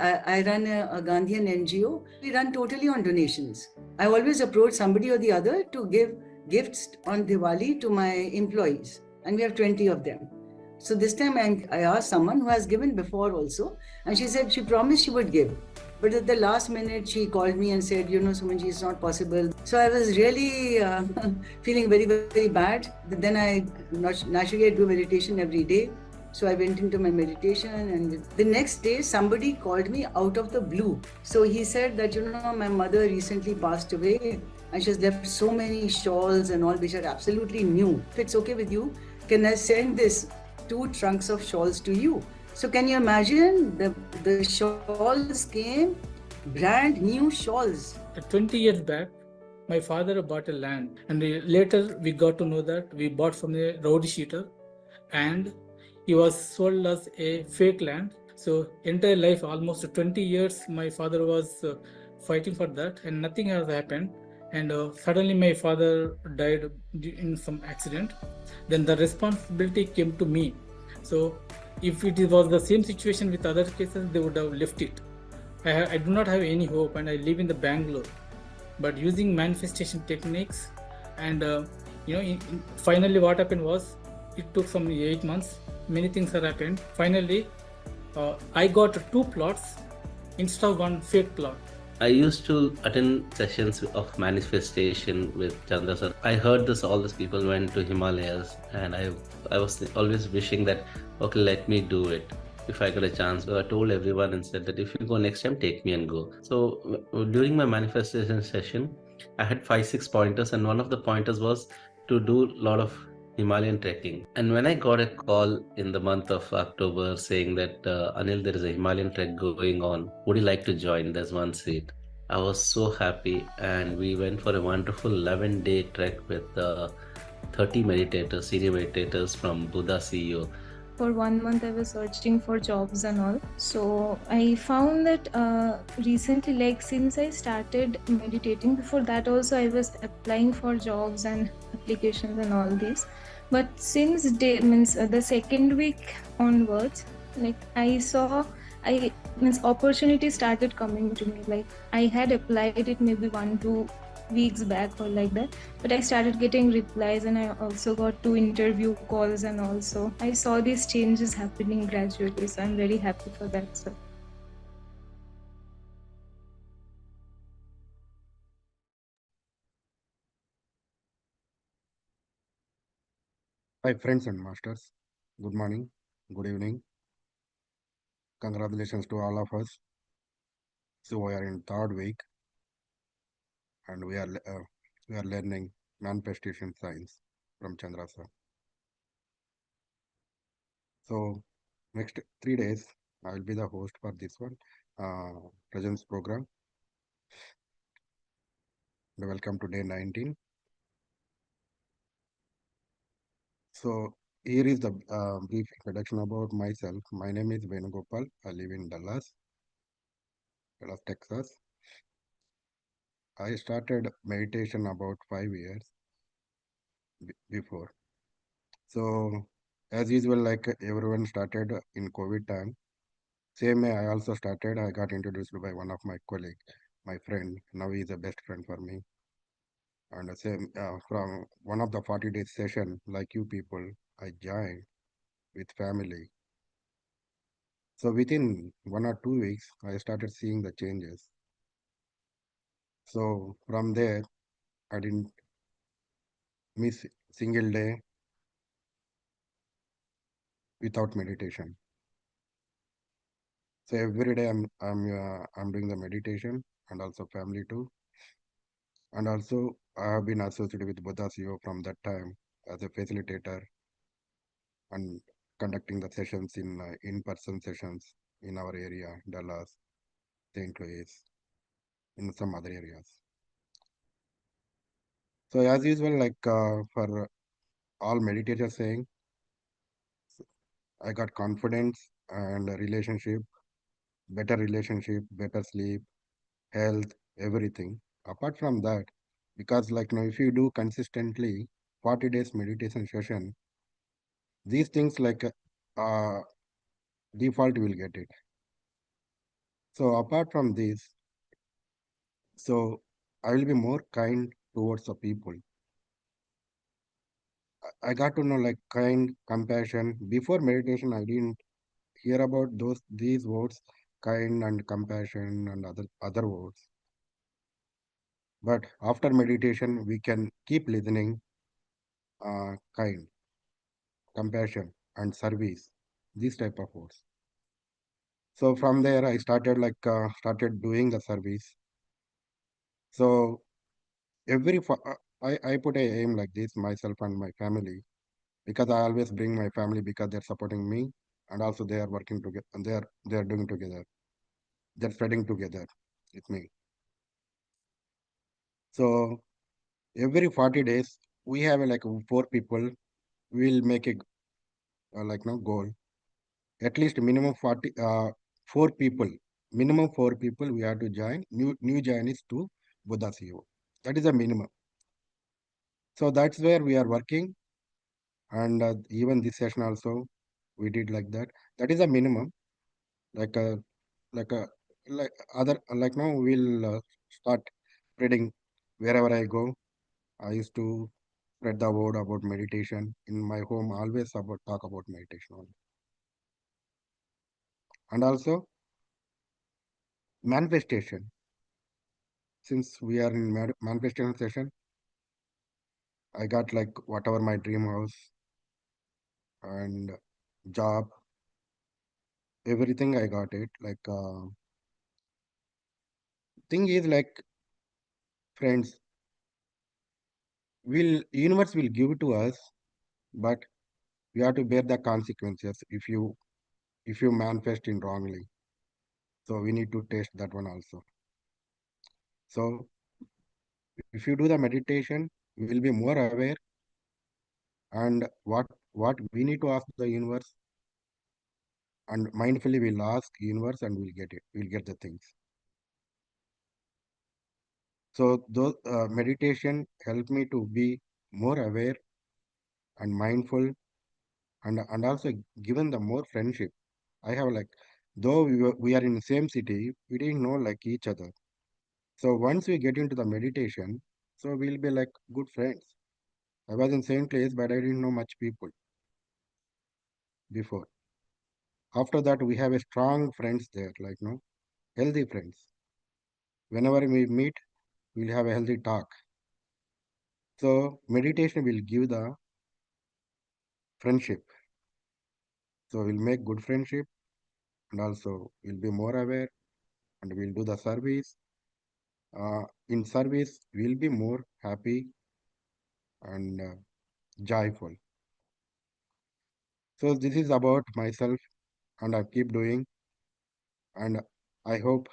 I run a Gandhian NGO. We run totally on donations. I always approach somebody or the other to give gifts on Diwali to my employees, and we have 20 of them. So this time I asked someone who has given before also, and she said she promised she would give. But at the last minute, she called me and said, Sumanji, it's not possible. So I was really feeling very, very bad. Then naturally I do meditation every day. So I went into my meditation, and the next day somebody called me out of the blue. So he said that, my mother recently passed away and she's left so many shawls and all which are absolutely new. If it's okay with you, can I send this 2 trunks of shawls to you? So can you imagine the shawls came, brand new shawls. 20 years back, my father bought a land, and later we got to know that we bought from a rowdy sheeter, and he was sold us a fake land. So entire life, almost 20 years, my father was fighting for that, and nothing has happened. And suddenly my father died in some accident. Then the responsibility came to me. So if it was the same situation with other cases, they would have left it. I do not have any hope, and I live in the Bangalore. But using manifestation techniques, and finally what happened was, it took some 8 months. Many things have happened. Finally, I got 2 plots instead of 1 fake plot. I used to attend sessions of manifestation with Chandra sir. I heard this, all these people went to Himalayas, and I was always wishing that, okay, let me do it if I got a chance. But I told everyone and said that if you go next time, take me and go. So during my manifestation session, I had 5-6 pointers, and one of the pointers was to do a lot of Himalayan trekking. And when I got a call in the month of October saying that, Anil, there is a Himalayan trek going on, would you like to join? There's 1 seat. I was so happy, and we went for a wonderful 11-day trek with 30 meditators, senior meditators from Buddha CEO. For 1 month I was searching for jobs and all. So I found that recently, like since I started meditating, before that also I was applying for jobs and applications and all this. But since the second week onwards, like opportunities started coming to me. Like I had applied it maybe 1-2 weeks back or like that, but I started getting replies, and I also got 2 interview calls, and also I saw these changes happening gradually. So I'm very happy for that, sir. Hi friends and masters, good morning, good evening. Congratulations to all of us. So we are in 3rd week, and we are learning manifestation science from Chandra sir. So next 3 days I will be the host for this one presence program. And welcome to day 19. So here is the brief introduction about myself. My name is Venugopal. I live in Dallas, Texas. I started meditation about 5 years before. So as usual, like everyone started in COVID time, same way I also started. I got introduced by one of my colleague, my friend. Now he is a best friend for me. And the same from one of the 40 days session, like you people, I joined with family. So within 1 or 2 weeks, I started seeing the changes. So from there, I didn't miss single day without meditation. So every day I'm doing the meditation, and also family too. And also I have been associated with Buddha CEO from that time as a facilitator and conducting the sessions in-person sessions in our area, Dallas, St. Louis, in some other areas. So as usual, like for all meditators saying, I got confidence and a relationship, better sleep, health, everything. Apart from that, because like now if you do consistently 40 days meditation session, these things like default will get it. So apart from this, so I will be more kind towards the people. I got to know like kind, compassion. Before meditation, I didn't hear about these words, kind and compassion and other words. But after meditation, we can keep listening, kind, compassion, and service. These type of words. So from there, I started started doing the service. So I put a aim like this myself and my family, because I always bring my family because they're supporting me, and also they are working together and they are doing together. They're spreading together with me. So every 40 days we have like four people. We'll make a goal. At least minimum 4 people. Minimum 4 people we have to join. New joinees to Buddha CEO. That is a minimum. So that's where we are working, and even this session also we did like that. That is a minimum. Like a like a like other like now we'll start spreading wherever I go. I used to spread the word about meditation in my home. Always about talk about meditation only. And also manifestation. Since we are in manifestation session, I got like whatever my dream house and job, everything I got it. Thing is like friends, will universe will give to us, but we have to bear the consequences if you manifest in wrongly. So we need to test that one also. So if you do the meditation, we will be more aware, and what we need to ask the universe, and mindfully we'll ask universe and we'll get it. We'll get the things. So those meditation helped me to be more aware and mindful, and also given the more friendship. I have like, though we are in the same city, we didn't know like each other. So once we get into the meditation, so we'll be like good friends. I was in same place, but I didn't know much people before. After that, we have a strong friends there, like no healthy friends. Whenever we meet, we'll have a healthy talk. So meditation will give the friendship. So we'll make good friendship, and also we'll be more aware, and we'll do the service. In service, we'll be more happy and joyful. So this is about myself, and I keep doing, and I hope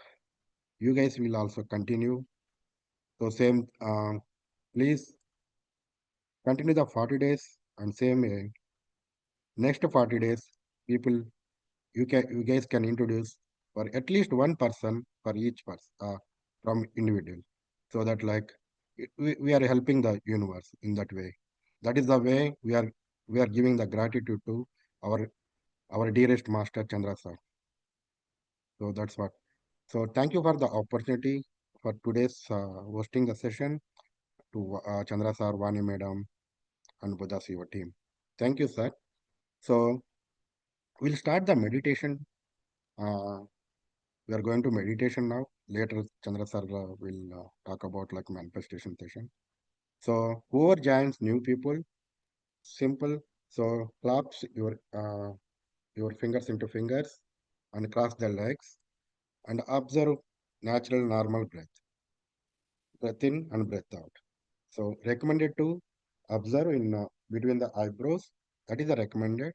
you guys will also continue. So same, please continue the 40 days, and same next 40 days, people you guys can introduce for at least one person for each person from individual, so that like we are helping the universe in that way. That is the way we are giving the gratitude to our our dearest master Chandra sir. So that's what. So thank you for the opportunity for today's hosting the session to Chandra sir, Vani madam, and Buddha Siva team. Thank you, sir. So we'll start the meditation. Uh, we are going to meditation now. Later, Chandra sir will talk about like manifestation session. So whoever joins new people, simple. So claps your fingers into fingers and cross the legs and observe natural normal breath in and breath out. So recommended to observe in between the eyebrows. That is the recommended.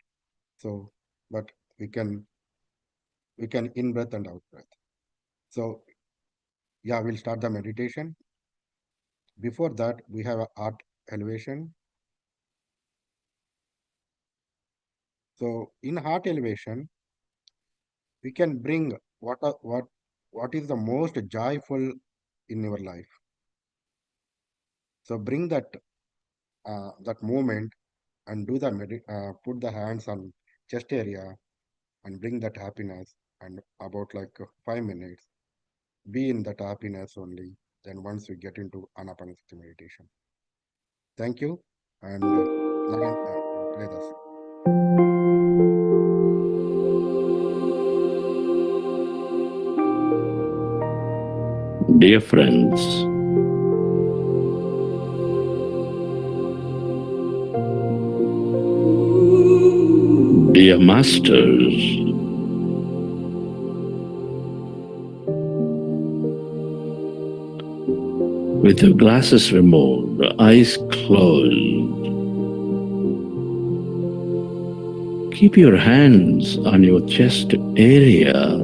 So, but we can in breath and out breath. So yeah, we'll start the meditation. Before that, we have a art elevation. So in heart elevation, we can bring what is the most joyful in your life. So bring that moment and do the put the hands on chest area and bring that happiness. and about 5 minutes, be in that happiness only. Then once we get into anapanasati meditation. Thank you, and Nagin, play this. Dear friends, dear masters, with your glasses removed, eyes closed, keep your hands on your chest area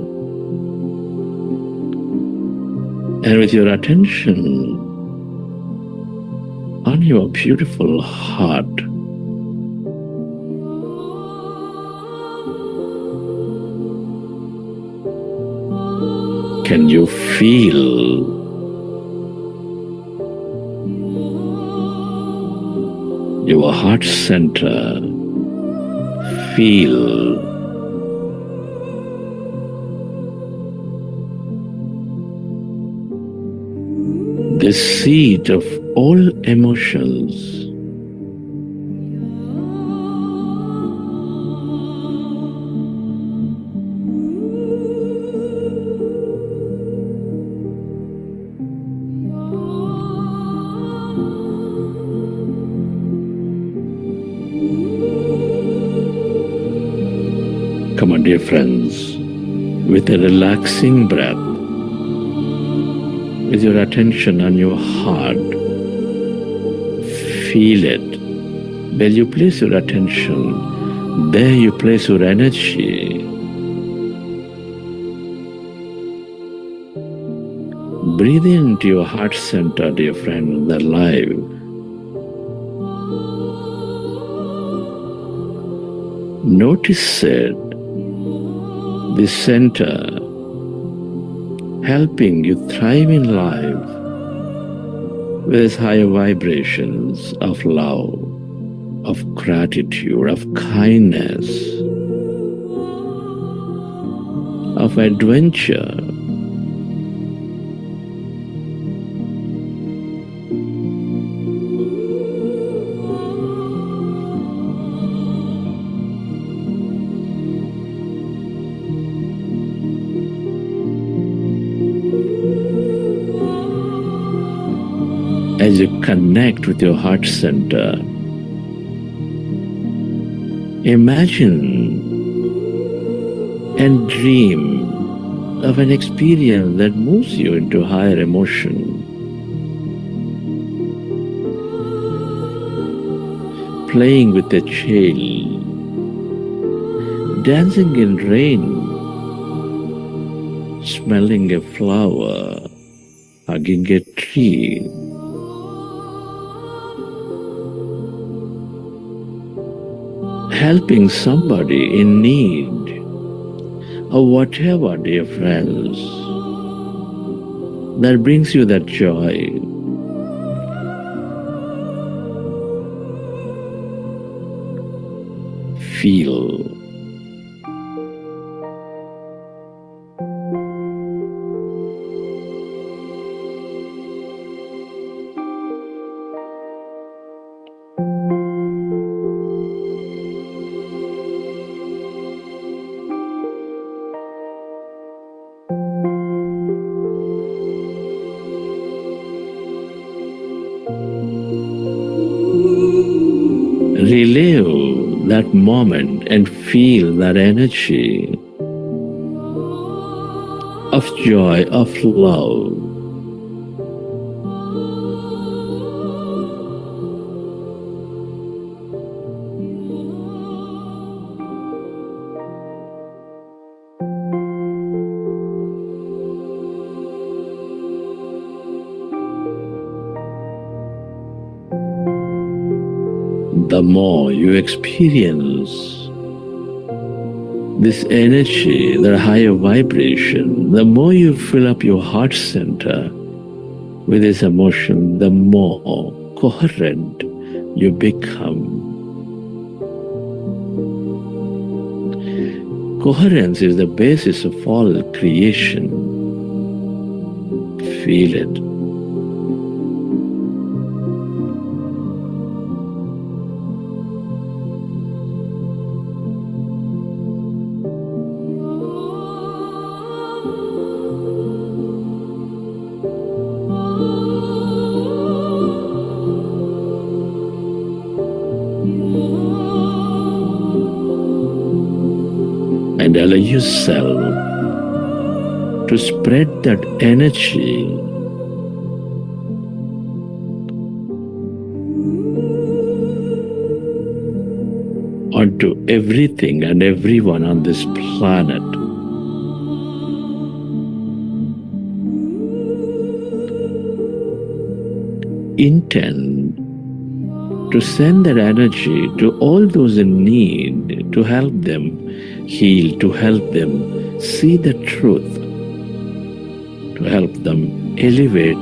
and with your attention on your beautiful heart. Can you feel your heart center? Feel the seat of all emotions. Come on, dear friends, with a relaxing breath, with your attention on your heart, feel it. Where you place your attention, there you place your energy. Breathe into your heart center, dear friend, the life. Notice it, the center, helping you thrive in life with its higher vibrations of love, of gratitude, of kindness, of adventure. As you connect with your heart center, imagine and dream of an experience that moves you into higher emotion. Playing with a child, dancing in rain, smelling a flower, hugging a tree. Helping somebody in need, or whatever, dear friends, that brings you that joy. Feel. Relive that moment and feel that energy of joy, of love. The more you experience this energy, the higher vibration, the more you fill up your heart center with this emotion, the more coherent you become. Coherence is the basis of all creation. Feel it. And allow yourself to spread that energy onto everything and everyone on this planet. Intend to send that energy to all those in need, to help them heal, to help them see the truth, to help them elevate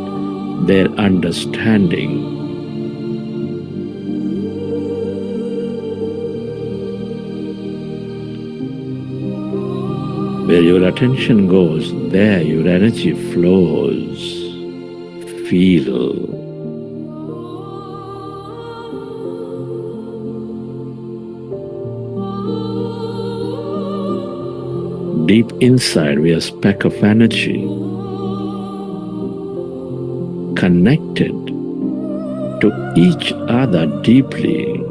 their understanding. Where your attention goes, there your energy flows. Feel. Deep inside, we are a speck of energy, connected to each other deeply.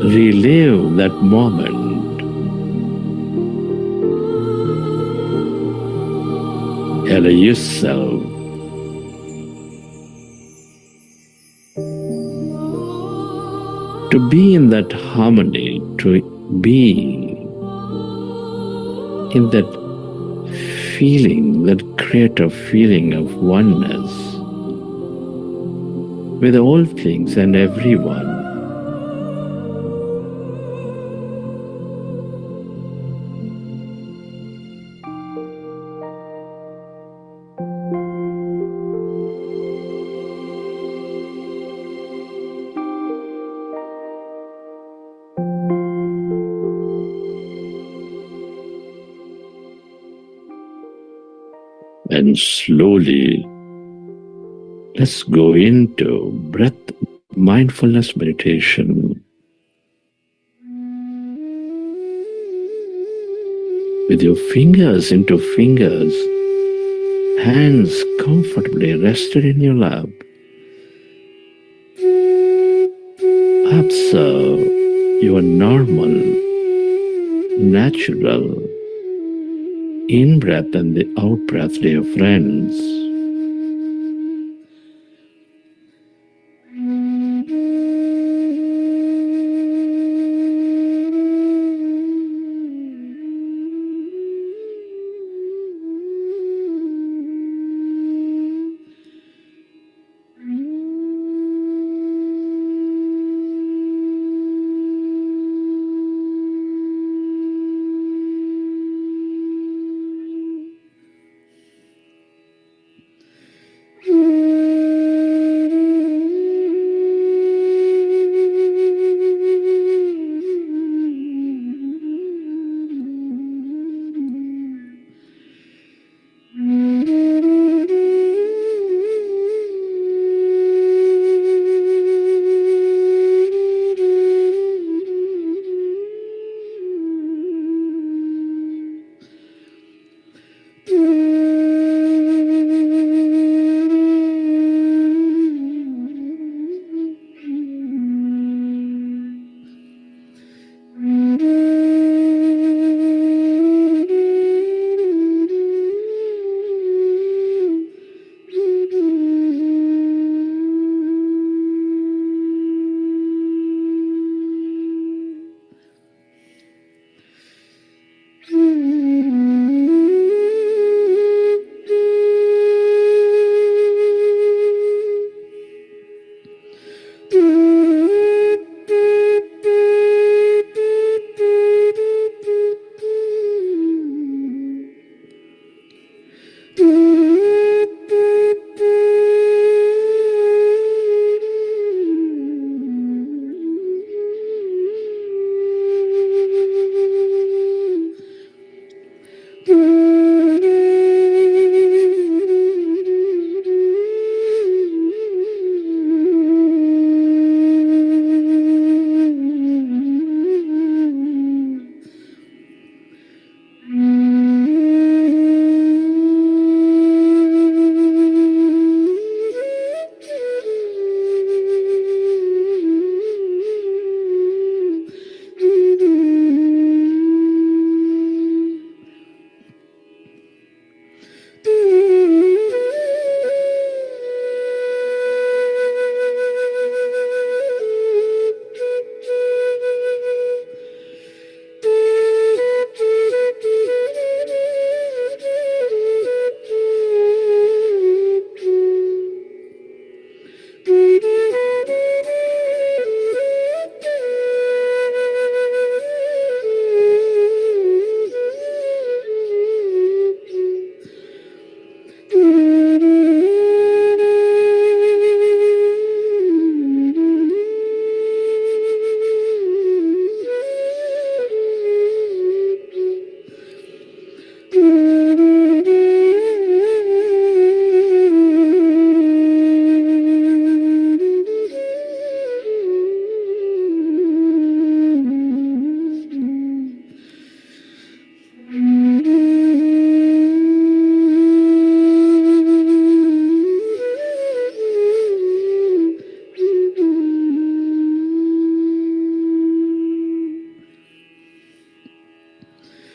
Relive that moment. Allow yourself to be in that harmony, to be in that feeling, that creative feeling of oneness with all things and everyone. And slowly, let's go into breath mindfulness meditation. With your fingers into fingers, hands comfortably rested in your lap. Observe your normal, natural in-breath and the out-breath, dear friends.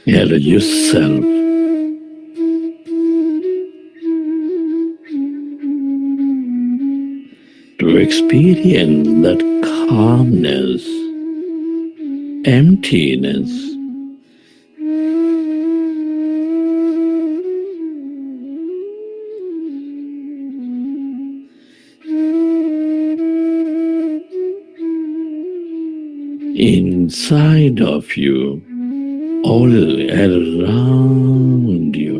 Allow yourself to experience that calmness, emptiness, inside of you, all around you.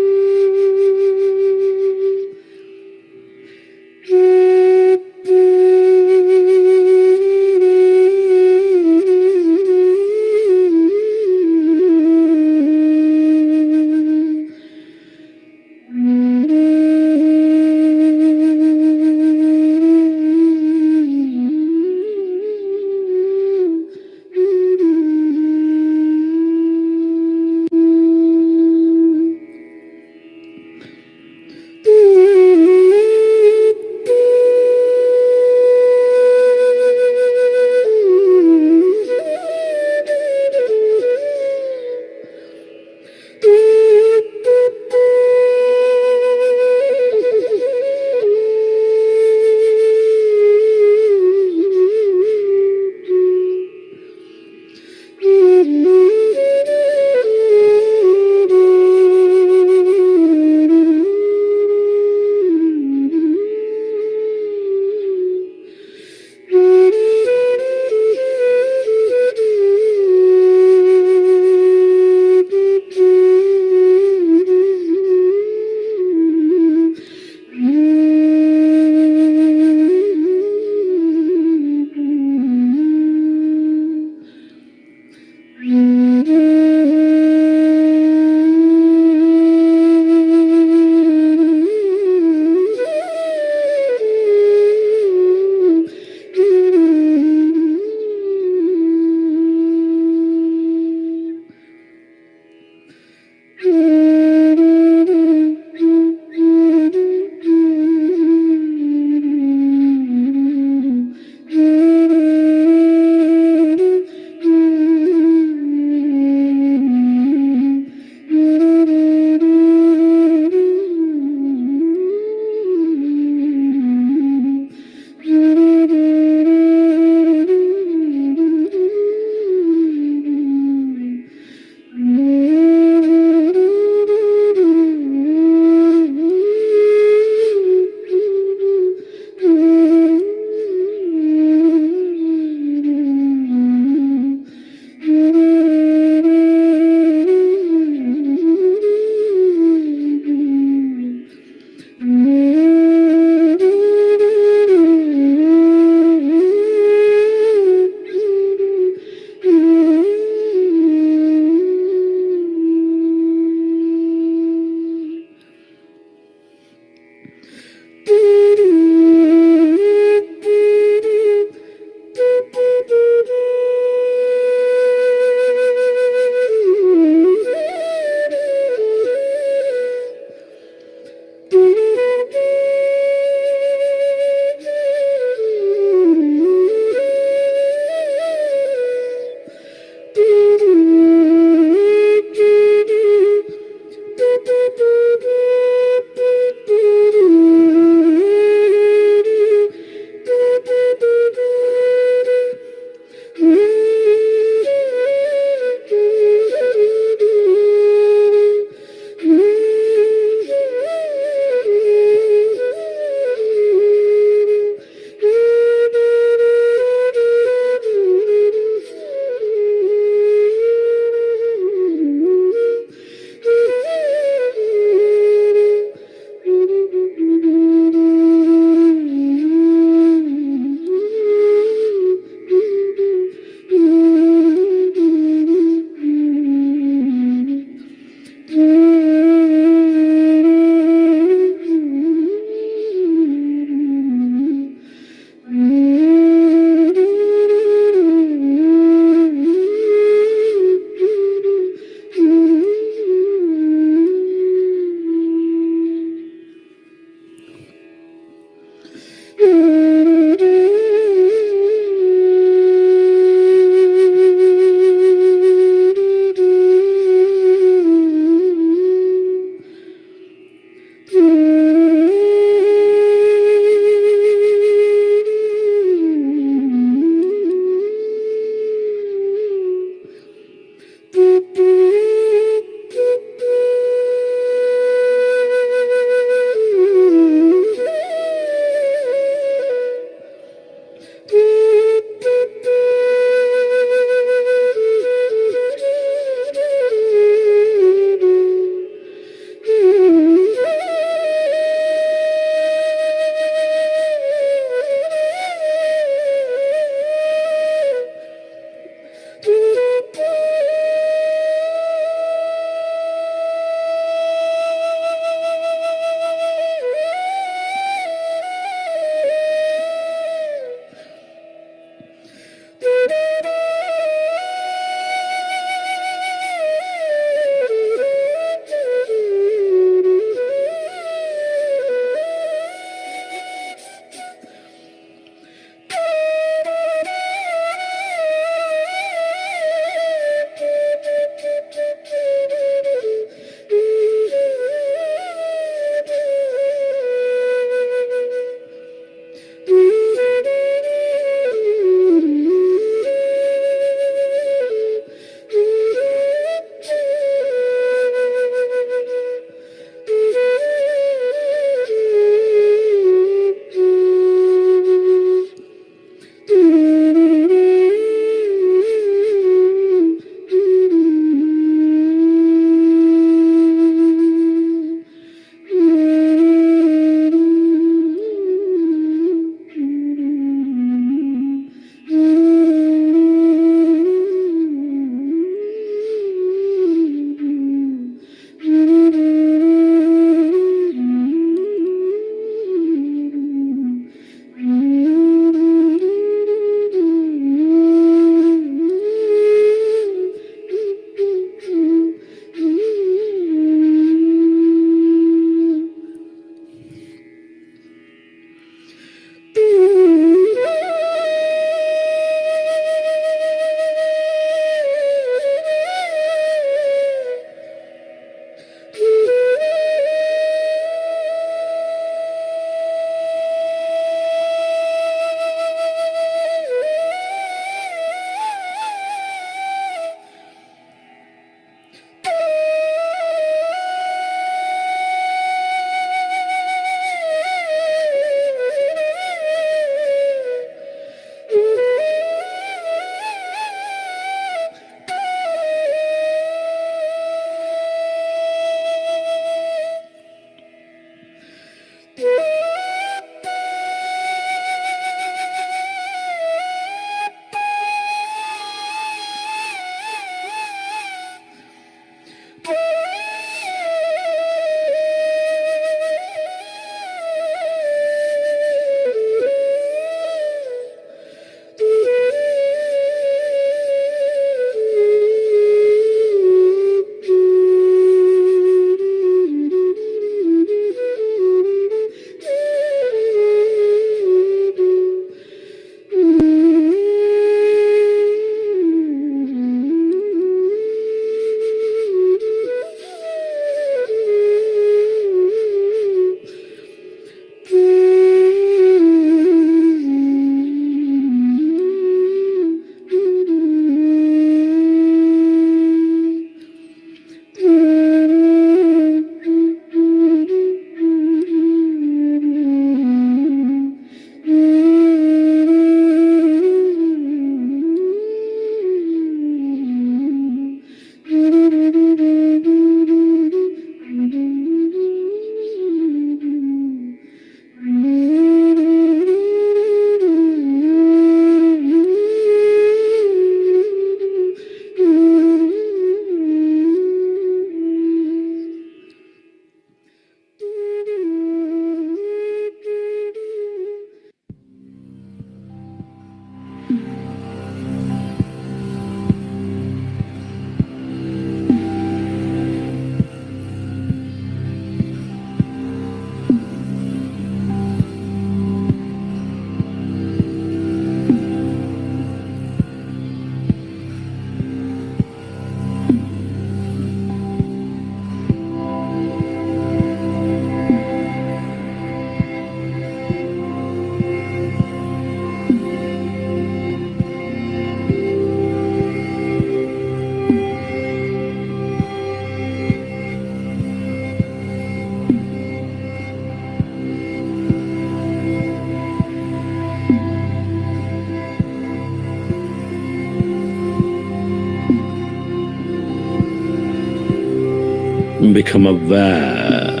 become aware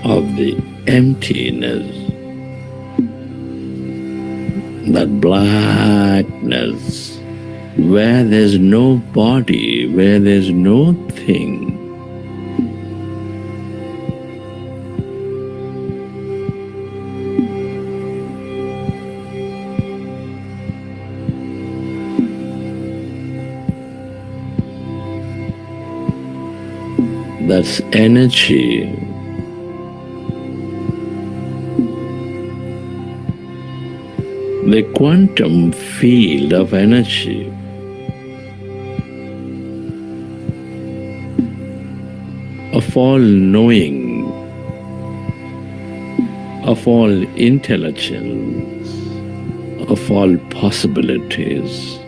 of the emptiness, that blackness, where there's no body, where there's no thing. That's energy. The quantum field of energy. Of all knowing, of all intelligence, of all possibilities.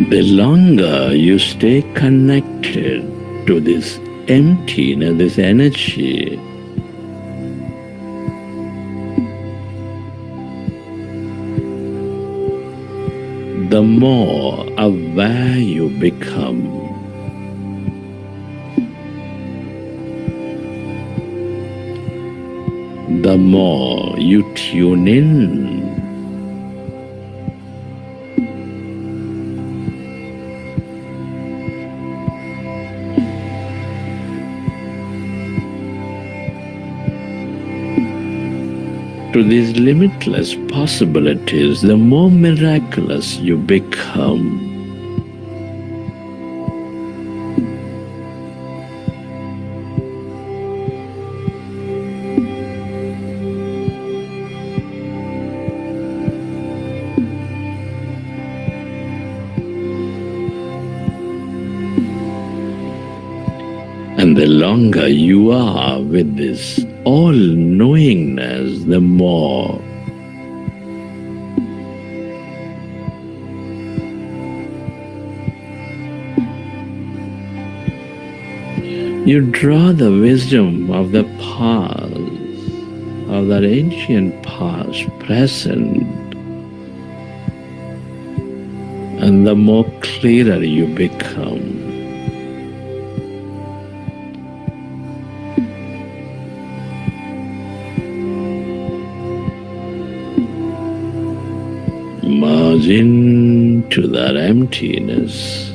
The longer you stay connected to this emptiness, this energy, the more aware you become. The more you tune in. To these limitless possibilities, the more miraculous you become. The longer you are with this all-knowingness, the more you draw the wisdom of the past, of that ancient past, present, and the more clearer you become. Merge into that emptiness.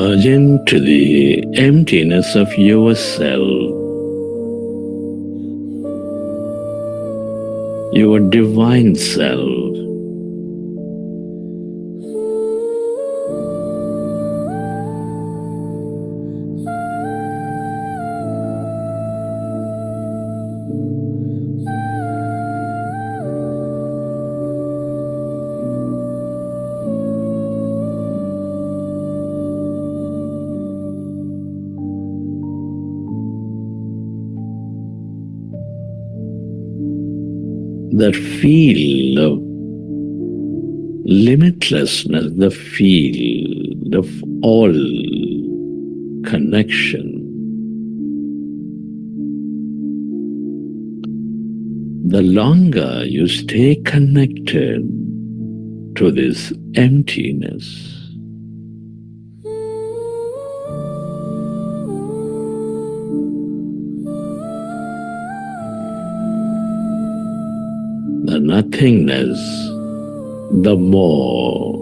Merge into the emptiness of yourself, your divine self. That feel of limitlessness, the feel of all connection. The longer you stay connected to this emptiness, the nothingness, the more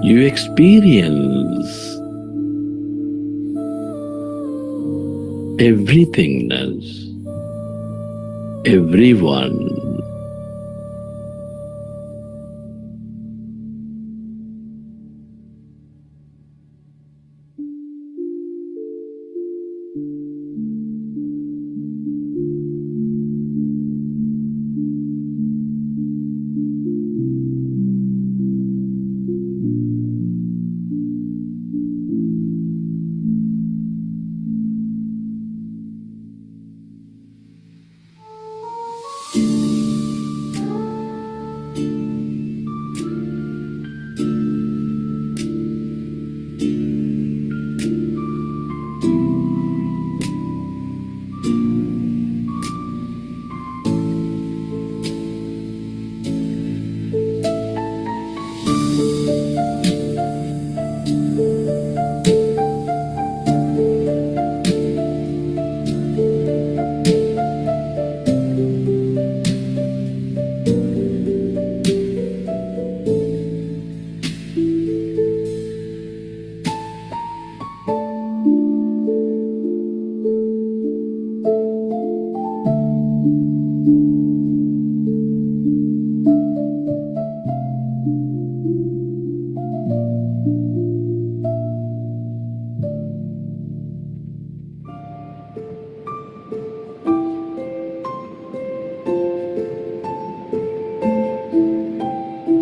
you experience everythingness, everyone.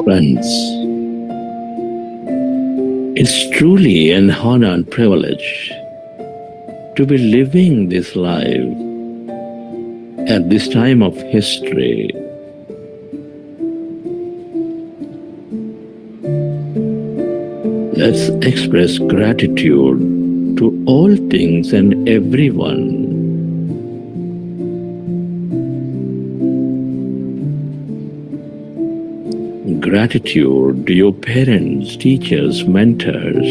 Friends, it's truly an honor and privilege to be living this life at this time of history. Let's express gratitude to all things and everyone. Gratitude to your parents, teachers, mentors,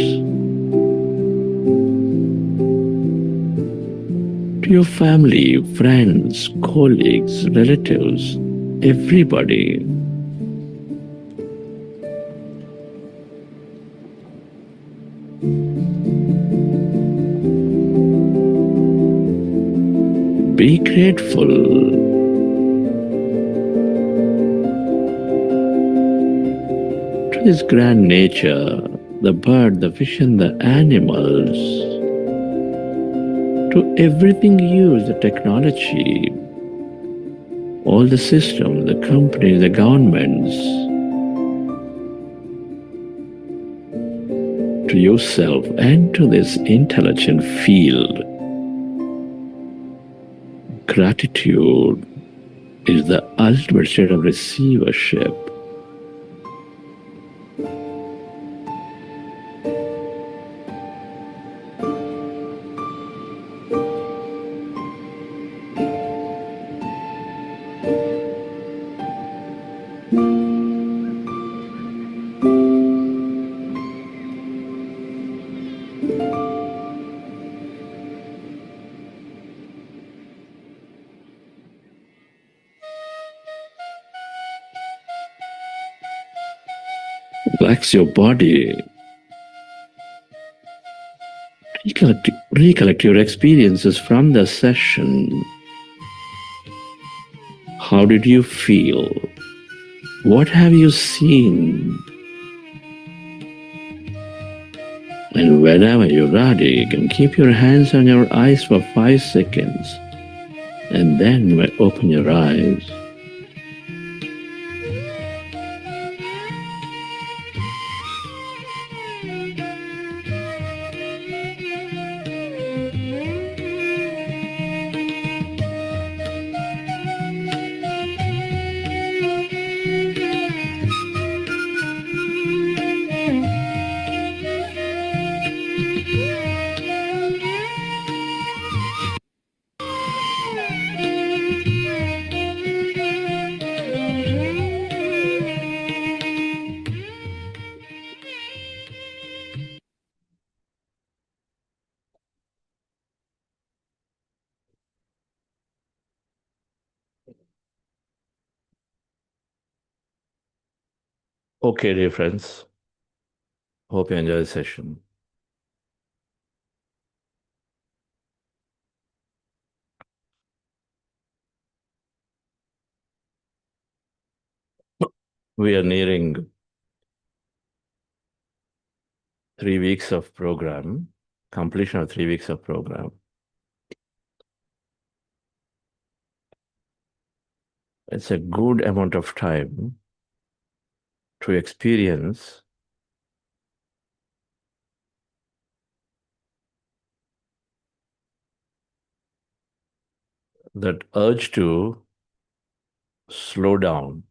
to your family, friends, colleagues, relatives, everybody. Be grateful. This grand nature, the bird, the fish and the animals, to everything used, the technology, all the systems, the companies, the governments, to yourself and to this intelligent field. Gratitude is the ultimate state of receivership. Relax your body. Recollect your experiences from the session. How did you feel? What have you seen? And whenever you're ready, you can keep your hands on your eyes for 5 seconds. And then open your eyes. Okay, dear friends. Hope you enjoy the session. We are nearing 3 weeks of program, completion of 3 weeks of program. It's a good amount of time to experience that urge to slow down,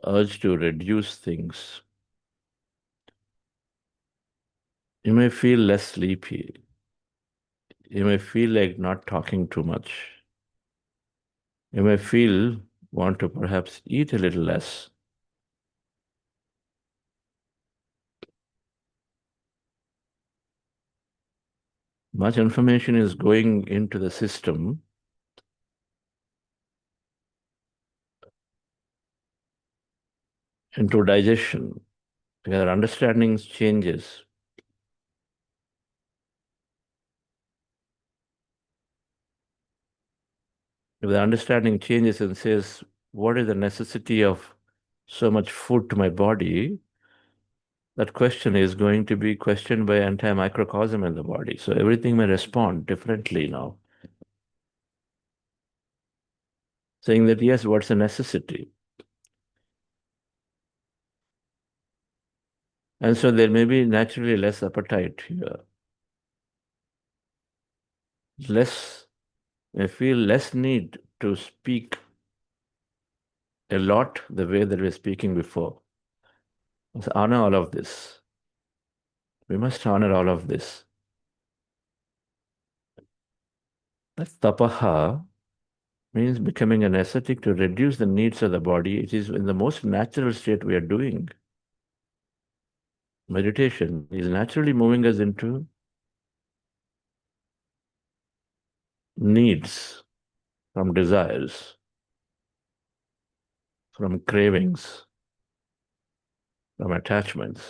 urge to reduce things. You may feel less sleepy. You may feel like not talking too much. You may want to perhaps eat a little less. Much information is going into the system into digestion, because our understanding changes. If the understanding changes and says, what is the necessity of so much food to my body? That question is going to be questioned by anti-microcosm in the body. So everything may respond differently now. Saying that, yes, what's the necessity? And so there may be naturally less appetite here. I feel less need to speak a lot the way that we were speaking before. Let's honor all of this. We must honor all of this. That tapaha means becoming an ascetic to reduce the needs of the body. It is in the most natural state we are doing. Meditation is naturally moving us into needs from desires, from cravings, from attachments.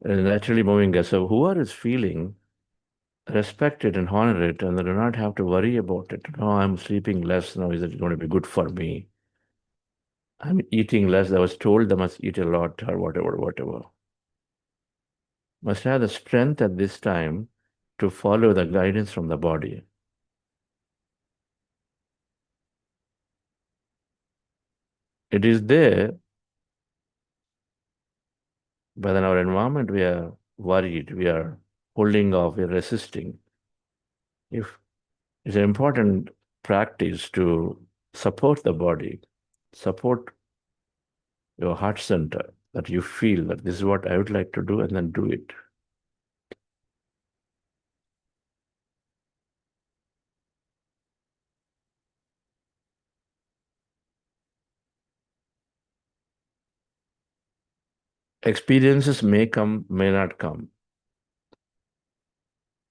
It is naturally moving us. So whoever is feeling, respect it and honor it, and they do not have to worry about it. No, I'm sleeping less now. Is it going to be good for me? I'm eating less. I was told I must eat a lot or whatever. Must have the strength at this time to follow the guidance from the body. It is there, but in our environment, we are worried, we are holding off, we are resisting. If it's an important practice to support the body, support your heart center, that you feel that this is what I would like to do, and then do it. Experiences may come, may not come.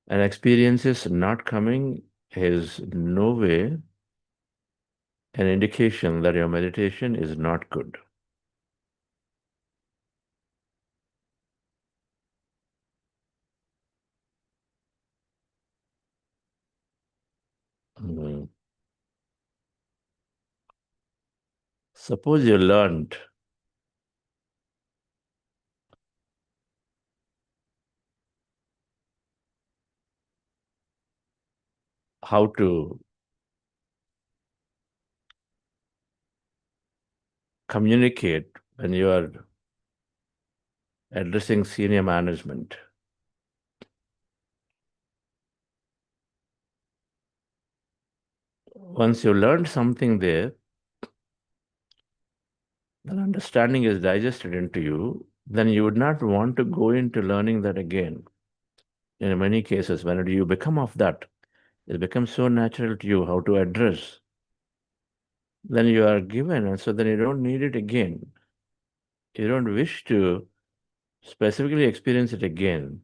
And experiences not coming is no way an indication that your meditation is not good. Mm. Suppose you learned how to communicate when you are addressing senior management. Once you learned something there, that understanding is digested into you, then you would not want to go into learning that again. In many cases, when you become of that, it becomes so natural to you how to address. Then you are given, and so then you don't need it again. You don't wish to specifically experience it again.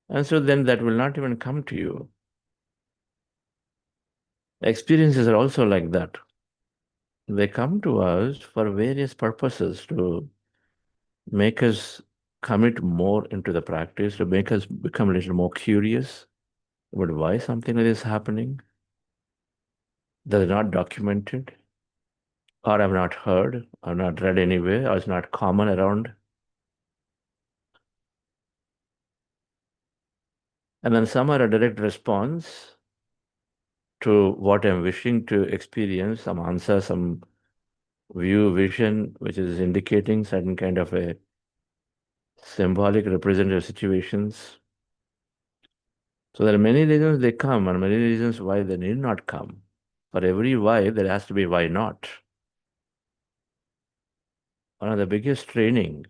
And so then that will not even come to you. Experiences are also like that. They come to us for various purposes to make us commit more into the practice, to make us become a little more curious about why something like this is happening that is not documented, or I've not heard, or not read anywhere, or it's not common around. And then some are a direct response to what I'm wishing to experience, some answer, some view, vision, which is indicating certain kind of a symbolic representative situations. So there are many reasons they come and many reasons why they need not come. For every why, there has to be why not. One of the biggest training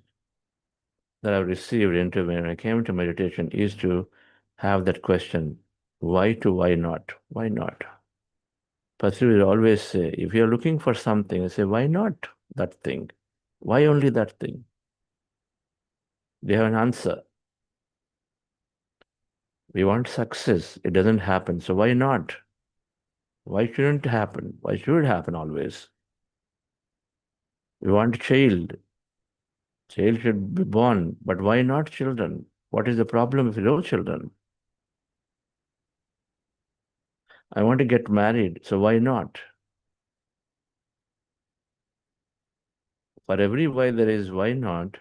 that I've received into when I came to meditation is to have that question, why to why not? Why not? Patri will always say, if you're looking for something, say, why not that thing? Why only that thing? They have an answer. We want success. It doesn't happen. So why not? Why shouldn't it happen? Why should it happen always? We want a child. Child should be born. But why not children? What is the problem if no children? I want to get married. So why not? For every why there is why not,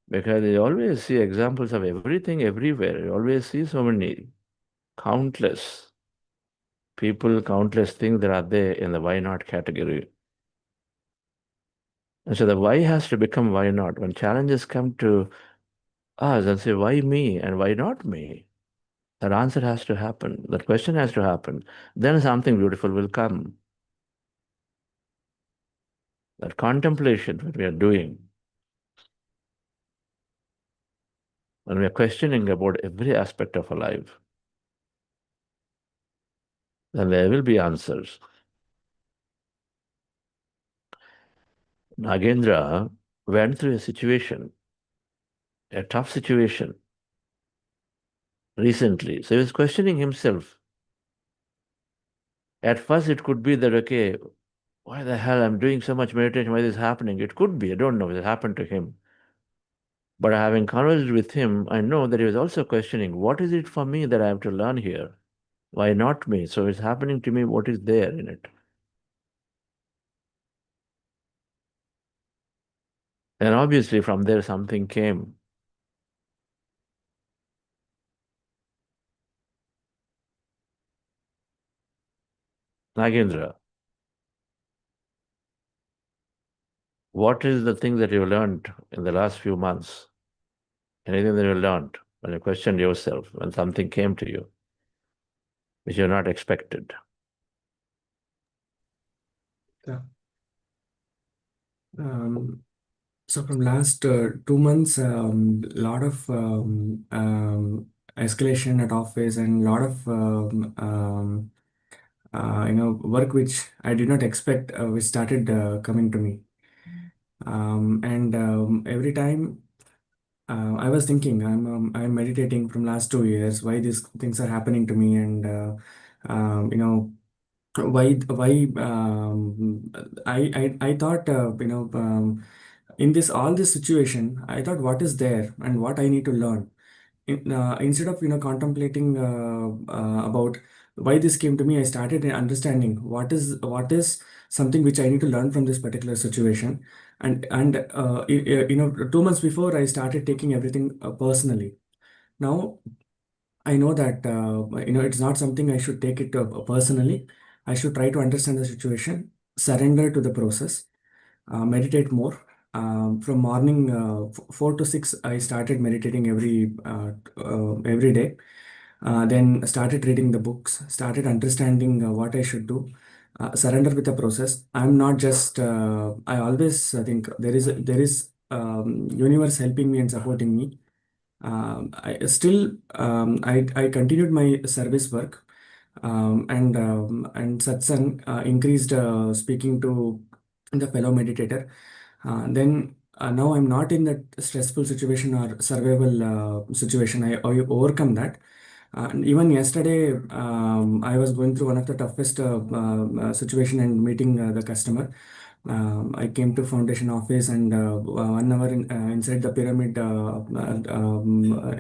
because you always see examples of everything everywhere. You always see so many, countless people, countless things that are there in the why not category. And so the why has to become why not. When challenges come to us and say, why me and why not me? That answer has to happen. That question has to happen. Then something beautiful will come. That contemplation that we are doing, when we are questioning about every aspect of our life, then there will be answers. Nagendra went through a situation, a tough situation recently. So he was questioning himself. At first, it could be that, okay, why the hell I'm doing so much meditation? Why this is happening? It could be, I don't know, it happened to him. But having conversed with him, I know that he was also questioning, what is it for me that I have to learn here? Why not me? So it's happening to me, what is there in it? And obviously from there something came. Nagendra, what is the thing that you learned in the last few months? Anything that you learned when you questioned yourself, when something came to you, which you're not expected? Yeah. So from last 2 months, lot of escalation at office and lot of work which I did not expect, which started coming to me. And every time I was thinking, I'm meditating from last 2 years. Why these things are happening to me, and why I thought in this all this situation I thought what is there and what I need to learn instead of contemplating about why this came to me, I started understanding what is something which I need to learn from this particular situation. You know, 2 months before, I started taking everything personally. Now I know that you know, it's not something I should take it personally. I should try to understand the situation, surrender to the process, meditate more. From morning 4 to 6, I started meditating every day. Then started reading the books, started understanding what I should do. Surrender with the process. I'm not just. I always think there is universe helping me and supporting me. I continued my service work, and satsang increased speaking to the fellow meditator. Then now I'm not in that stressful situation or survival situation. I overcome that. And even yesterday, I was going through one of the toughest situation and meeting the customer. I came to foundation office, and 1 hour inside the pyramid,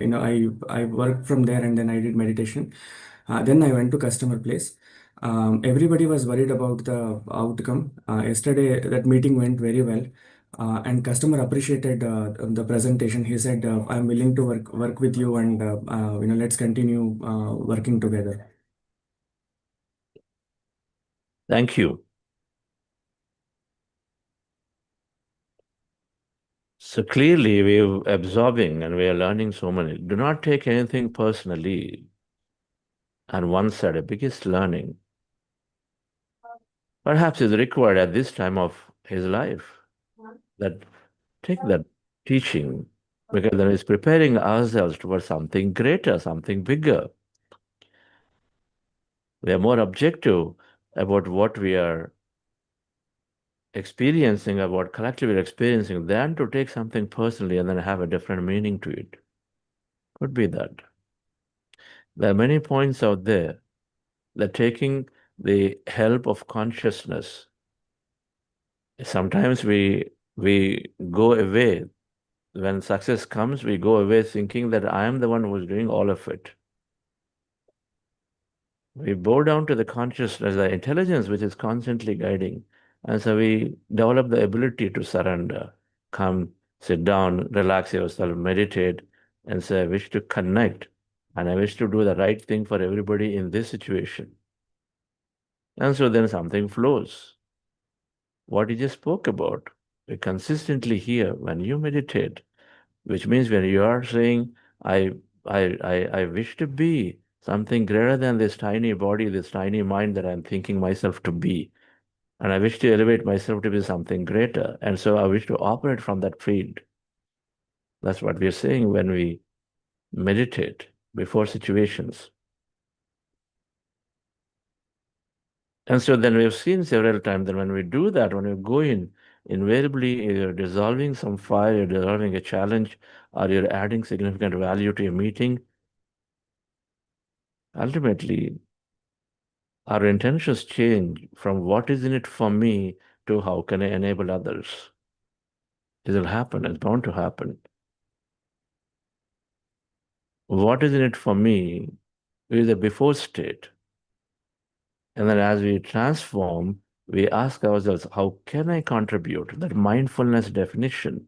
you know, I worked from there, and then I did meditation. Then I went to customer place. Everybody was worried about the outcome. Yesterday, that meeting went very well, and customer appreciated the presentation. He said, "I'm willing to work with you, and you know, let's continue working together." Thank you. So clearly, we're absorbing and we are learning so many. Do not take anything personally. And one side, the biggest learning, perhaps is required at this time of his life. That take that teaching, because then it's preparing ourselves towards something greater, something bigger. We are more objective about what we are experiencing, about collectively experiencing, than to take something personally and then have a different meaning to it. Could be that. There are many points out there that taking the help of consciousness, sometimes we go away. When success comes, we go away thinking that I am the one who's doing all of it. We bow down to the consciousness, the intelligence which is constantly guiding. And so we develop the ability to surrender, come, sit down, relax yourself, meditate, and say, I wish to connect and I wish to do the right thing for everybody in this situation. And so then something flows. What you just spoke about, we consistently hear when you meditate, which means when you are saying, I wish to be something greater than this tiny body, this tiny mind that I'm thinking myself to be. And I wish to elevate myself to be something greater. And so I wish to operate from that field. That's what we're saying when we meditate before situations. And so then we've seen several times that when we do that, when we go in, invariably you're dissolving some fire, you're dissolving a challenge, or you're adding significant value to a meeting. Ultimately, our intentions change from what is in it for me to how can I enable others. This will happen, it's bound to happen. What is in it for me is the before state. And then as we transform, we ask ourselves, how can I contribute? That mindfulness definition.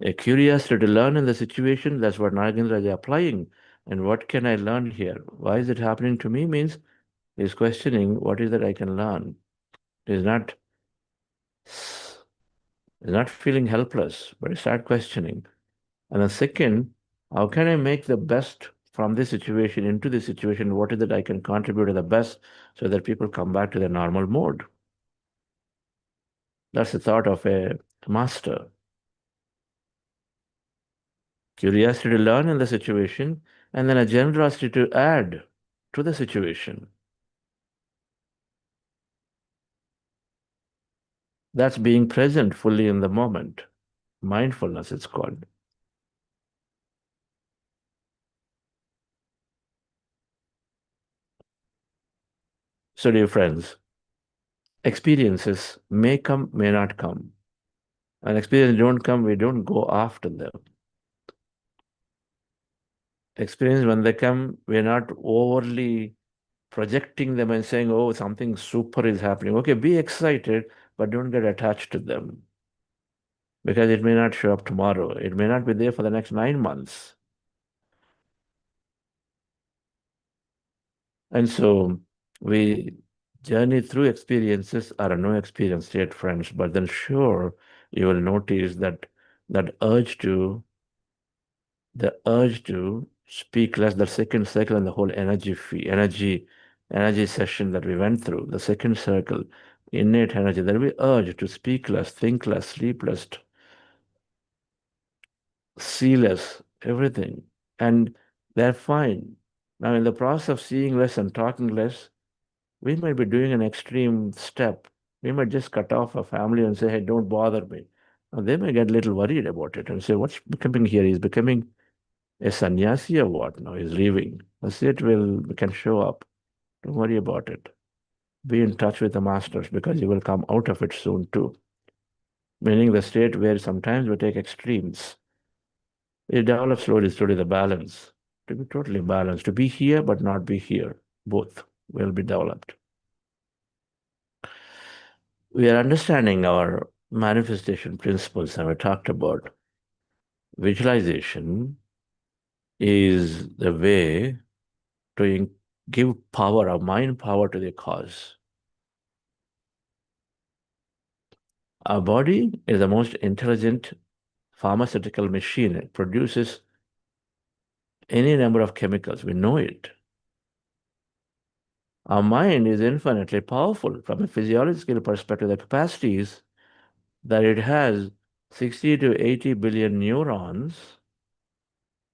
A curiosity to learn in the situation, that's what Nagendra is applying. And what can I learn here? Why is it happening to me? Means he's questioning what is that I can learn. He's not feeling helpless, but he start questioning. And then second, how can I make the best from this situation into this situation? What is it I can contribute to the best so that people come back to their normal mode? That's the thought of a master. Curiosity to learn in the situation, and then a generosity to add to the situation. That's being present fully in the moment. Mindfulness, it's called. So, dear friends, experiences may come, may not come. And experiences don't come, we don't go after them. Experience, when they come, we're not overly projecting them and saying, oh, something super is happening. Okay, be excited, but don't get attached to them, because it may not show up tomorrow. It may not be there for the next 9 months. And so we journey through experiences or no experience yet, friends, but then sure, you will notice that that urge to the urge to speak less, the second circle and the whole energy session that we went through, the second circle, innate energy, there will be urge to speak less, think less, sleep less, see less, everything. And they're fine. Now, in the process of seeing less and talking less, we might be doing an extreme step. We might just cut off a family and say, hey, don't bother me. Now, they may get a little worried about it and say, what's becoming here? He's becoming a sannyasi or what now? He's leaving. It can show up. Don't worry about it. Be in touch with the masters, because you will come out of it soon too. Meaning the state where sometimes we take extremes. It develops slowly the balance, to be totally balanced, to be here but not be here. Both will be developed. We are understanding our manifestation principles, and we talked about visualization is the way to give power, our mind power, to the cause. Our body is the most intelligent pharmaceutical machine. It produces any number of chemicals. We know it. Our mind is infinitely powerful from a physiological perspective. The capacity is that it has 60 to 80 billion neurons,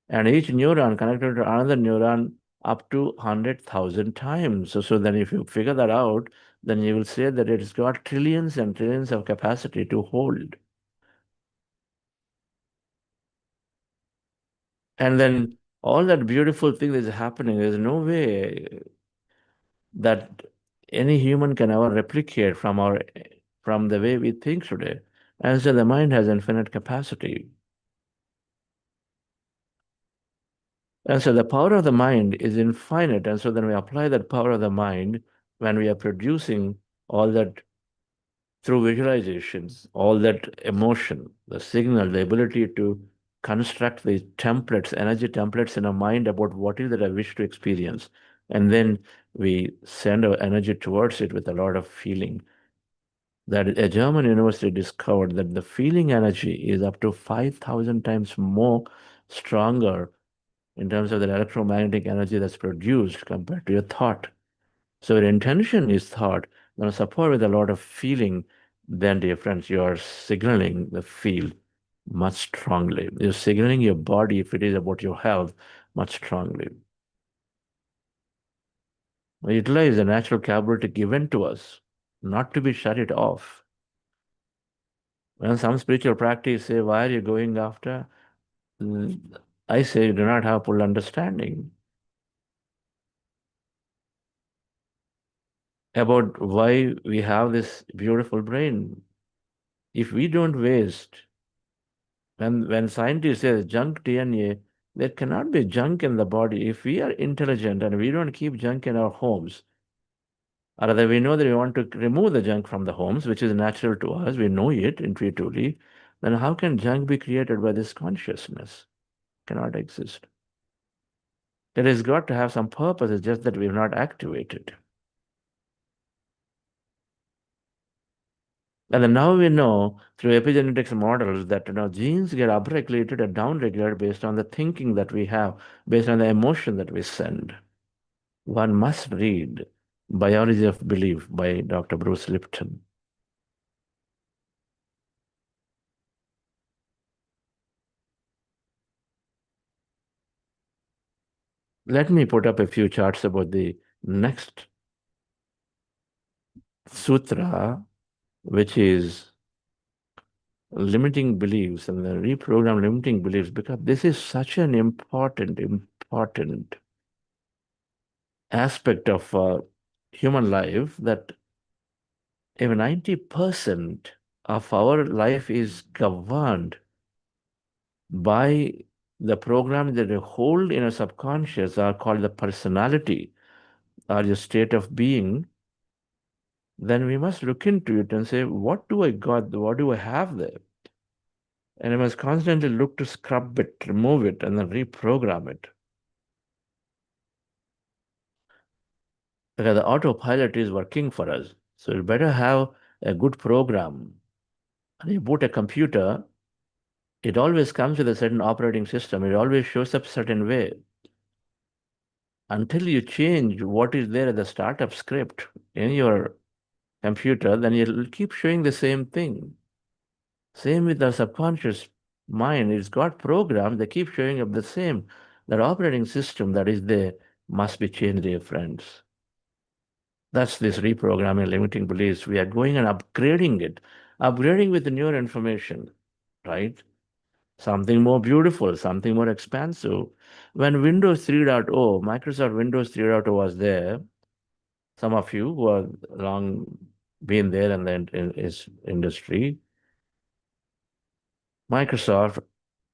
and each neuron connected to another neuron up to 100,000 times. So then if you figure that out, then you will say that it's got trillions and trillions of capacity to hold. And then all that beautiful thing that is happening, there's no way that any human can ever replicate from the way we think today. And so the mind has infinite capacity. And so the power of the mind is infinite. And so then we apply that power of the mind when we are producing all that through visualizations, all that emotion, the signal, the ability to construct the templates, energy templates in our mind about what is that I wish to experience. And then we send our energy towards it with a lot of feeling. That a German university discovered that the feeling energy is up to 5,000 times more stronger in terms of the electromagnetic energy that's produced compared to your thought. So your intention is thought, then support with a lot of feeling, then dear friends, you are signaling the field much strongly. You're signaling your body, if it is about your health, much strongly. We utilize the natural capability given to us, not to be shut it off. When some spiritual practice say, why are you going after? I say, you do not have full understanding about why we have this beautiful brain. If we don't waste, when scientists say junk DNA, there cannot be junk in the body. If we are intelligent and we don't keep junk in our homes, or rather we know that we want to remove the junk from the homes, which is natural to us, we know it intuitively, then how can junk be created by this consciousness? Cannot exist. It has got to have some purpose, it's just that we've not activated. And then now we know through epigenetics models that genes get upregulated and downregulated based on the thinking that we have, based on the emotion that we send. One must read Biology of Belief by Dr. Bruce Lipton. Let me put up a few charts about the next sutra, which is limiting beliefs and the reprogram limiting beliefs, because this is such an important aspect of human life that if 90% of our life is governed by the program that we hold in our subconscious are called the personality. or your state of being, then we must look into it and say, what do I got? What do I have there? And I must constantly look to scrub it, remove it, and then reprogram it. Because the autopilot is working for us. So you better have a good program. And you boot a computer, it always comes with a certain operating system. It always shows up a certain way. Until you change what is there at the startup script in your computer, then you'll keep showing the same thing. Same with our subconscious mind. It's got programs that keep showing up the same. That operating system that is there must be changed, dear friends. That's this reprogramming limiting beliefs. We are going and upgrading it, upgrading with the newer information, right? Something more beautiful, something more expansive. When Windows 3.0, Microsoft Windows 3.0 was there, some of you who have long been there in the industry, Microsoft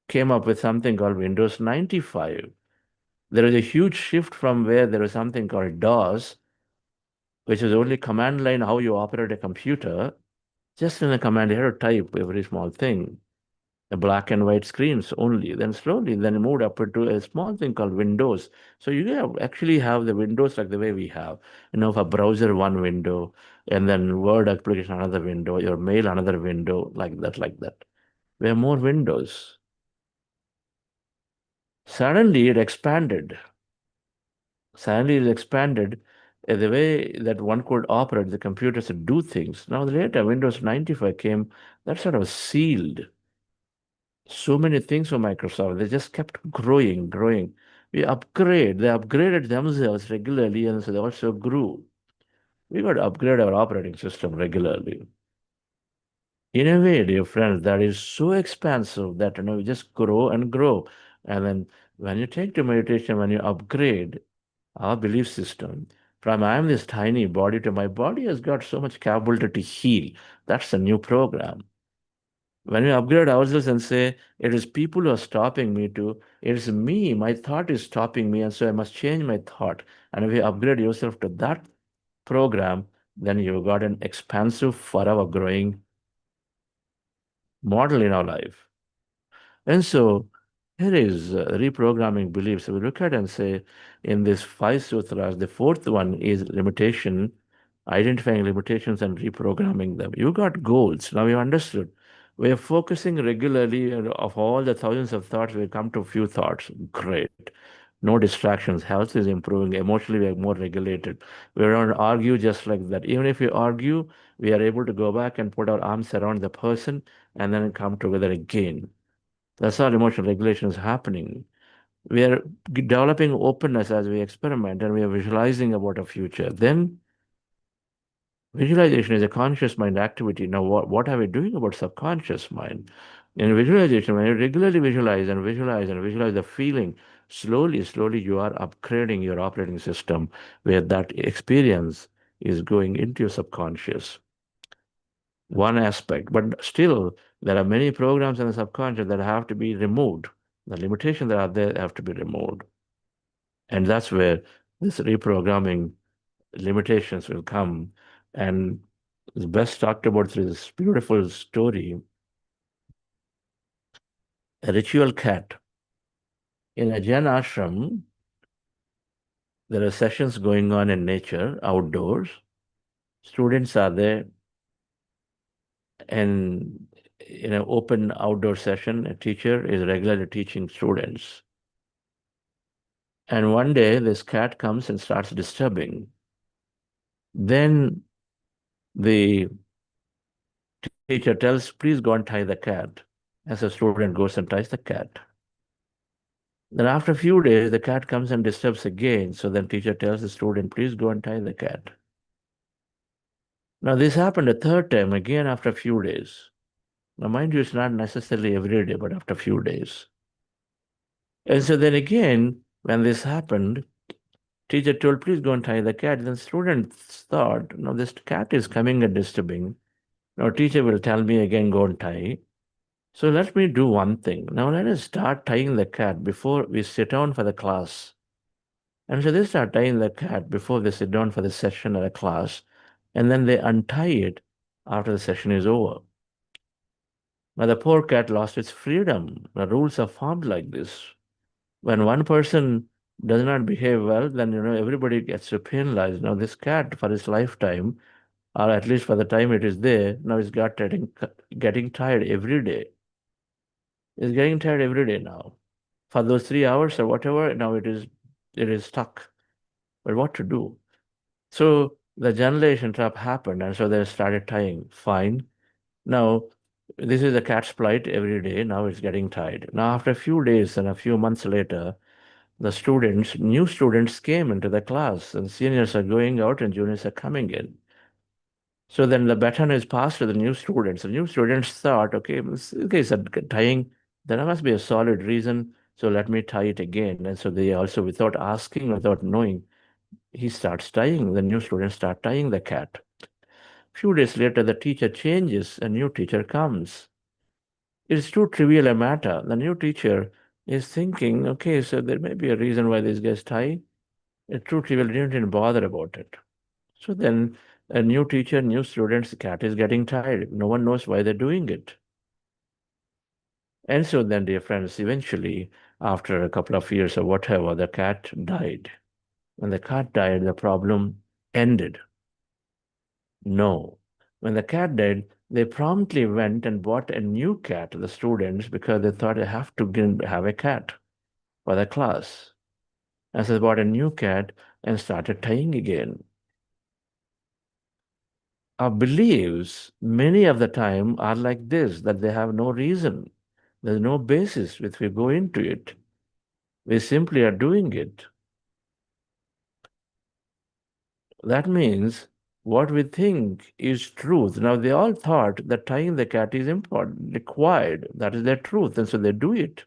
came up with something called Windows 95. There was a huge shift from where there was something called DOS, which is only command line how you operate a computer. Just in a command, you have to type a very small thing, a black and white screens only. Then slowly, then it moved up to a small thing called Windows. So you actually have the Windows like the way we have. For browser, one window, and then Word application, another window, your mail, another window, like that, like that. We have more windows. Suddenly, it expanded. The way that one could operate the computers to do things. Now, later, Windows 95 came, that sort of sealed so many things for Microsoft. They just kept growing, growing. They upgraded themselves regularly, and so they also grew. We got to upgrade our operating system regularly. In a way, dear friends, that is so expansive that we just grow and grow. And then when you take to meditation, when you upgrade our belief system, from I am this tiny body to my body has got so much capability to heal. That's a new program. When we upgrade ourselves and say, it is people who are stopping me to, it is me, my thought is stopping me, and so I must change my thought. And if you upgrade yourself to that program, then you've got an expansive, forever growing model in our life. And so here is reprogramming beliefs. So we look at and say, in these 5 sutras, the 4th one is limitation, identifying limitations and reprogramming them. You got goals. Now you understood. We are focusing regularly of all the thousands of thoughts, we come to a few thoughts. Great. No distractions. Health is improving. Emotionally, we are more regulated. We don't argue just like that. Even if we argue, we are able to go back and put our arms around the person and then come together again. That's how emotional regulation is happening. We are developing openness as we experiment and we are visualizing about a future. Then visualization is a conscious mind activity. Now, what are we doing about subconscious mind? In visualization, when you regularly visualize and visualize and visualize the feeling, slowly, you are upgrading your operating system where that experience is going into your subconscious. One aspect, but still there are many programs in the subconscious that have to be removed. The limitations that are there have to be removed. And that's where this reprogramming limitations will come. And it's best talked about through this beautiful story. A ritual cat. In a Jain ashram, there are sessions going on in nature, outdoors. Students are there, and in an open outdoor session, a teacher is regularly teaching students. And one day, this cat comes and starts disturbing. Then the teacher tells, please go and tie the cat. As the student goes and ties the cat. Then after a few days, the cat comes and disturbs again. So then teacher tells the student, please go and tie the cat. Now this happened a third time, again after a few days. Now mind you, it's not necessarily every day, but after a few days. And so then again, when this happened, teacher told, please go and tie the cat. Then students thought, no, this cat is coming and disturbing. Now teacher will tell me again, go and tie. So let me do one thing. Now let us start tying the cat before we sit down for the class. And so they start tying the cat before they sit down for the session or a class, and then they untie it after the session is over. Now, the poor cat lost its freedom. The rules are formed like this. When one person does not behave well, then everybody gets penalized. Now, this cat, for its lifetime, or at least for the time it is there, now it's getting tired every day. It's getting tired every day now. For those 3 hours or whatever, now it is stuck. But what to do? So the generation trap happened, and so they started tying. Fine. Now, this is the cat's plight every day. Now it's getting tied. Now, after a few days and a few months later, the new students came into the class, and seniors are going out and juniors are coming in. So then the baton is passed to the new students. The new students thought, okay, this guy is tying, there must be a solid reason, so let me tie it again. And so they also, without asking, without knowing, he starts tying. The new students start tying the cat. Few days later, the teacher changes, a new teacher comes. It's too trivial a matter. The new teacher is thinking, okay, so there may be a reason why these guys tie. It's too trivial, they didn't bother about it. So then a new teacher, new students, the cat is getting tired. No one knows why they're doing it. And so then, dear friends, eventually, after a couple of years or whatever, the cat died. When the cat died, the problem ended. No. When the cat died, they promptly went and bought a new cat, the students, because they thought they have to have a cat for the class. And so they bought a new cat and started tying again. Our beliefs, many of the time, are like this, that they have no reason. There's no basis with which we go into it. We simply are doing it. That means what we think is truth. Now, they all thought that tying the cat is important, required. That is their truth, and so they do it.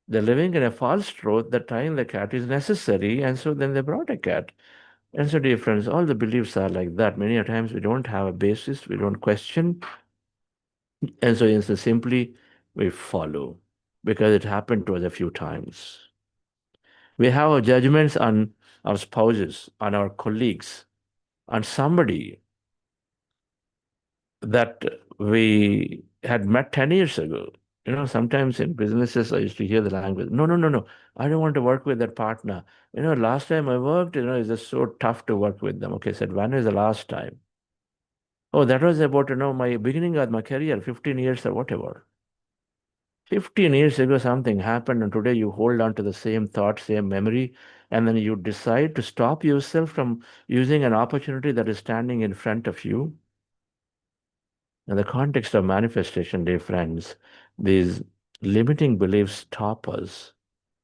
They're living in a false truth that tying the cat is necessary, and so then they brought a cat. And so, dear friends, all the beliefs are like that. Many a times we don't have a basis, we don't question, and so simply we follow because it happened to us a few times. We have our judgments on our spouses, on our colleagues, on somebody that we had met 10 years ago. Sometimes in businesses, I used to hear the language, no, no, no, no, I don't want to work with that partner. Last time I worked, it's just so tough to work with them. Okay, I said, when is the last time? Oh, that was about, my beginning of my career, 15 years or whatever. 15 years ago, something happened, and today you hold on to the same thought, same memory, and then you decide to stop yourself from using an opportunity that is standing in front of you. In the context of manifestation, dear friends, these limiting beliefs stop us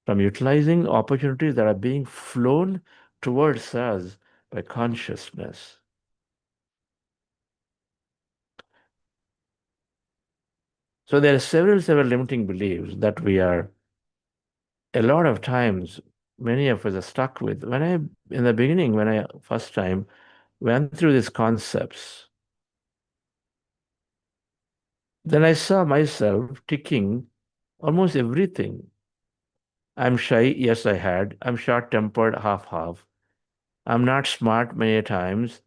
from utilizing opportunities that are being flown towards us by consciousness. So there are several limiting beliefs that we are, a lot of times, many of us are stuck with. In the beginning, when I first time went through these concepts, then I saw myself ticking almost everything. I'm shy, yes, I had. I'm short-tempered, half-half. I'm not smart many times.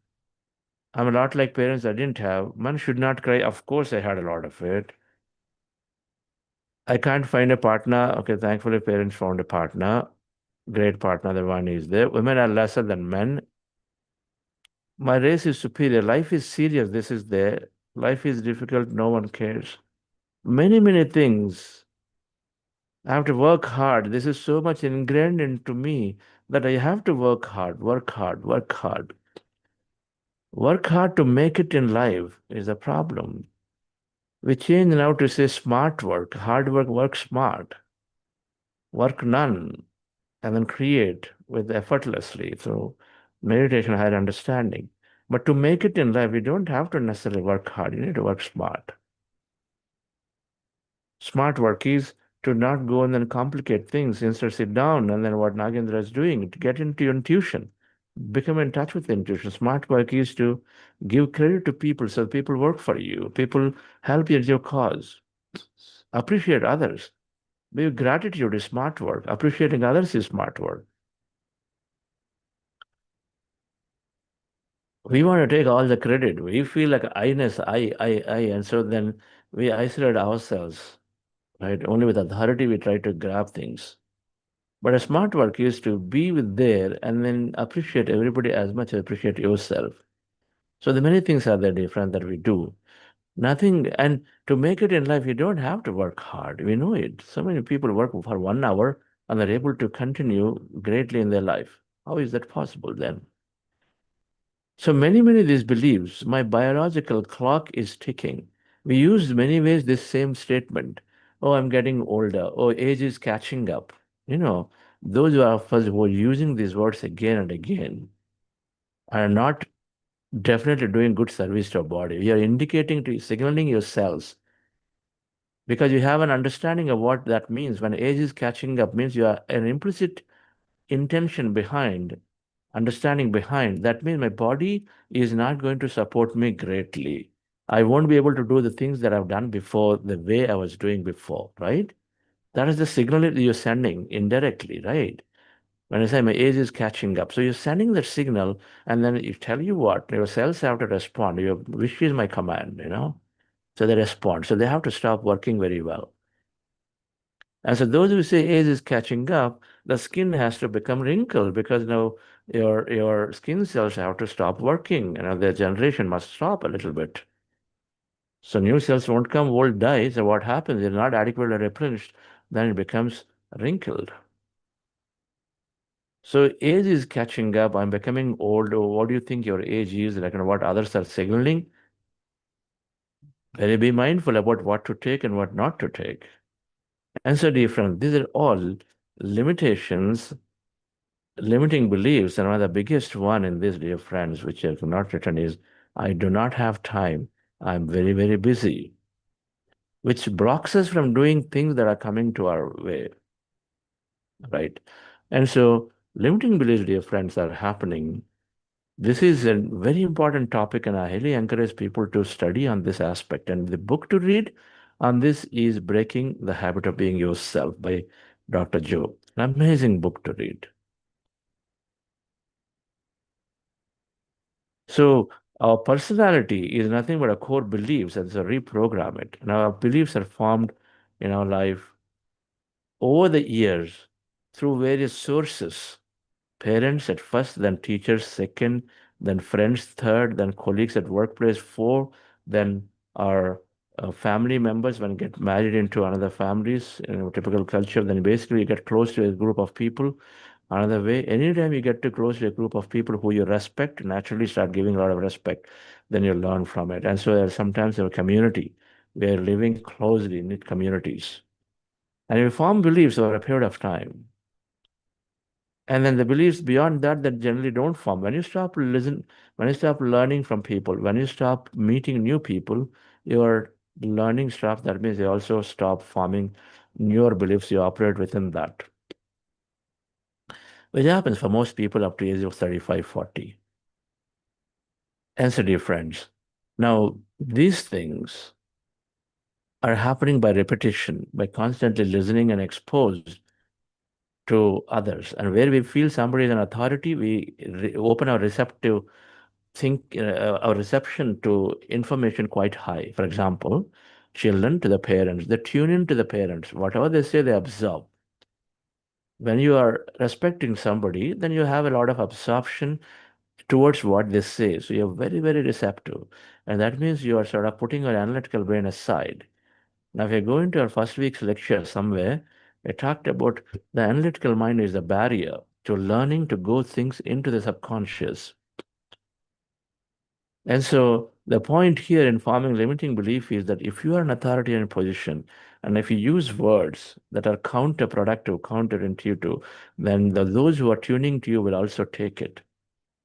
I'm a lot like parents I didn't have. One should not cry. Of course, I had a lot of it. I can't find a partner. Okay, thankfully, parents found a partner. Great partner, the one is there. Women are lesser than men. My race is superior. Life is serious. This is there. Life is difficult. No one cares. Many, many things. I have to work hard. This is so much ingrained into me that I have to work hard, work hard, work hard. Work hard to make it in life is a problem. We change now to say smart work, hard work, work smart, work none, and then create with effortlessly through meditation, higher understanding. But to make it in life, you don't have to necessarily work hard. You need to work smart. Smart work is to not go and then complicate things. Instead, sit down and then what Nagendra is doing, to get into your intuition, become in touch with intuition. Smart work is to give credit to people so people work for you. People help you in your cause. Appreciate others. Maybe gratitude is smart work. Appreciating others is smart work. We want to take all the credit. We feel like I-ness, I, and so then we isolate ourselves, right? Only with authority we try to grab things. But a smart work is to be with there and then appreciate everybody as much as appreciate yourself. So the many things are there different that we do. Nothing, and to make it in life, you don't have to work hard. We know it. So many people work for 1 hour and they're able to continue greatly in their life. How is that possible then? So many of these beliefs, my biological clock is ticking. We use many ways this same statement. Oh, I'm getting older. Oh, age is catching up. You know, those of us who are using these words again and again are not definitely doing good service to our body. You are indicating to signaling your cells because you have an understanding of what that means. When age is catching up means you are an implicit intention behind, understanding behind. That means my body is not going to support me greatly. I won't be able to do the things that I've done before the way I was doing before, right? That is the signal that you're sending indirectly, right? When I say my age is catching up. So you're sending that signal, and then you tell you what, your cells have to respond. Your wish is my command, you know? So they respond. So they have to stop working very well. And so those who say age is catching up, the skin has to become wrinkled because now your skin cells have to stop working. You know, their generation must stop a little bit. So new cells won't come, old dies. So what happens? They're not adequately replenished, then it becomes wrinkled. So age is catching up. I'm becoming old. Or what do you think your age is? Like, you know, what others are signaling? Very be mindful about what to take and what not to take. And so, dear friends, these are all limitations, limiting beliefs. And one of the biggest one in this, dear friends, which I have not written is, I do not have time. I'm very, very busy, which blocks us from doing things that are coming to our way, right? And so limiting beliefs, dear friends, are happening. This is a very important topic, and I highly encourage people to study on this aspect. And the book to read on this is Breaking the Habit of Being Yourself by Dr. Joe. An amazing book to read. So our personality is nothing but our core beliefs, and so reprogram it. And our beliefs are formed in our life over the years through various sources. Parents at first, then teachers second, then friends third, then colleagues at workplace four, then our family members when get married into another families, typical culture, then basically you get close to a group of people. Another way, anytime you get too close to a group of people who you respect, naturally start giving a lot of respect, then you learn from it. And so sometimes in a community, we are living closely in communities. And we form beliefs over a period of time. And then the beliefs beyond that generally don't form. When you stop when you stop learning from people, when you stop meeting new people, your learning stops. That means you also stop forming newer beliefs. You operate within that, which happens for most people up to age of 35, 40. And so, dear friends, now these things are happening by repetition, by constantly listening and exposed to others. And where we feel somebody is an authority, we open our receptive our reception to information quite high. For example, children to the parents, they tune in to the parents. Whatever they say, they absorb. When you are respecting somebody, then you have a lot of absorption towards what they say. So you're very, very receptive. And that means you are sort of putting your analytical brain aside. Now, if you go into our first week's lecture somewhere, I talked about the analytical mind is a barrier to learning to go things into the subconscious. And so the point here in forming limiting belief is that if you are an authoritarian position, and if you use words that are counterproductive, counterintuitive, then those who are tuning to you will also take it.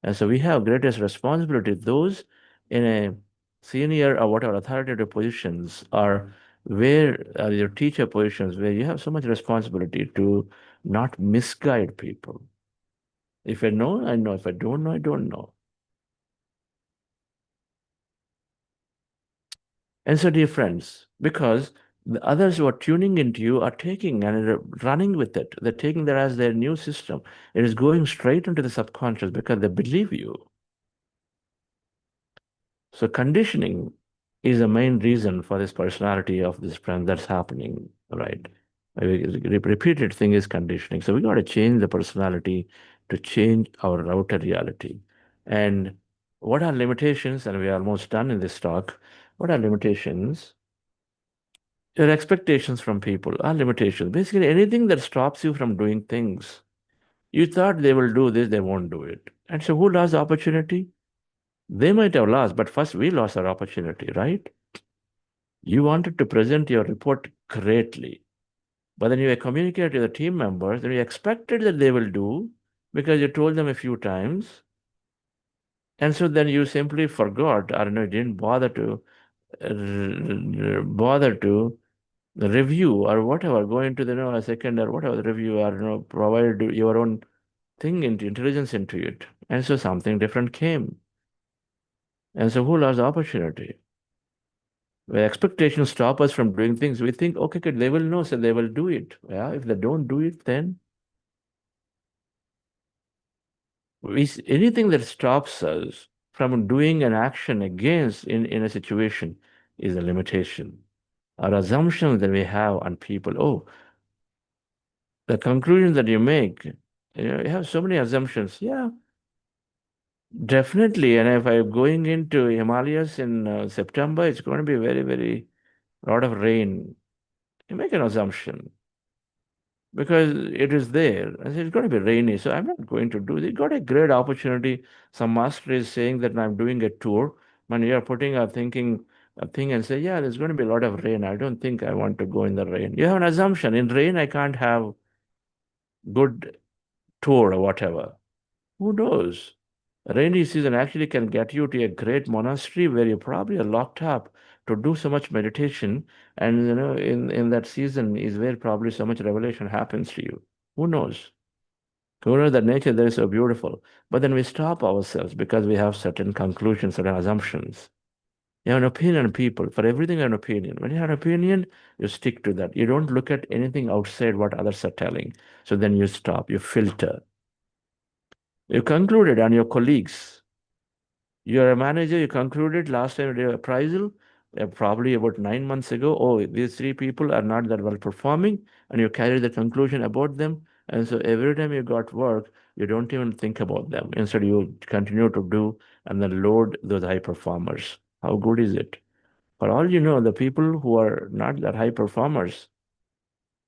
And so we have greatest responsibility. Those in a senior or whatever authoritative positions are where your teacher positions, where you have so much responsibility to not misguide people. If I know, I know. If I don't know, I don't know. And so, dear friends, because The others who are tuning into you are taking and are running with it. They're taking that as their new system. It is going straight into the subconscious because they believe you. So conditioning is the main reason for this personality of this friend that's happening, right? Repeated thing is conditioning. So we got to change the personality to change our outer reality. And what are limitations? And we are almost done in this talk. What are limitations? Your expectations from people are limitations. Basically, anything that stops you from doing things. You thought they will do this, they won't do it. And so who lost the opportunity? They might have lost, but first we lost our opportunity, right? You wanted to present your report greatly, but then you communicated to the team members and you expected that they will do because you told them a few times. And so then you simply forgot, or no, didn't bother to review or whatever, go into the a second or whatever the review or provide your own thing into intelligence into it. And so something different came. And so who lost the opportunity? Where expectations stop us from doing things, we think, okay, good, they will know, so they will do it. Yeah, if they don't do it, then anything that stops us from doing an action against in a situation is a limitation. Our assumptions that we have on people, oh, the conclusion that you make, you have so many assumptions. Yeah, definitely. And if I'm going into Himalayas in September, it's going to be very, very lot of rain. You make an assumption because it is there. I said, it's going to be rainy, so I'm not going to do it. You got a great opportunity. Some master is saying that I'm doing a tour. When you're putting a thinking a thing and say, yeah, there's going to be a lot of rain. I don't think I want to go in the rain. You have an assumption. In rain, I can't have good tour or whatever. Who knows? Rainy season actually can get you to a great monastery where you probably are locked up to do so much meditation. And in that season is where probably so much revelation happens to you. Who knows? Who knows that nature there is so beautiful? But then we stop ourselves because we have certain conclusions, certain assumptions. You have an opinion on people. For everything, you have an opinion. When you have an opinion, you stick to that. You don't look at anything outside what others are telling. So then you stop, you filter. You concluded on your colleagues. You're a manager, you concluded last time you did appraisal, probably about 9 months ago, oh, these three people are not that well performing, and you carried the conclusion about them. And so every time you got work, you don't even think about them. Instead, you continue to do and then load those high performers. How good is it? For all you know, the people who are not that high performers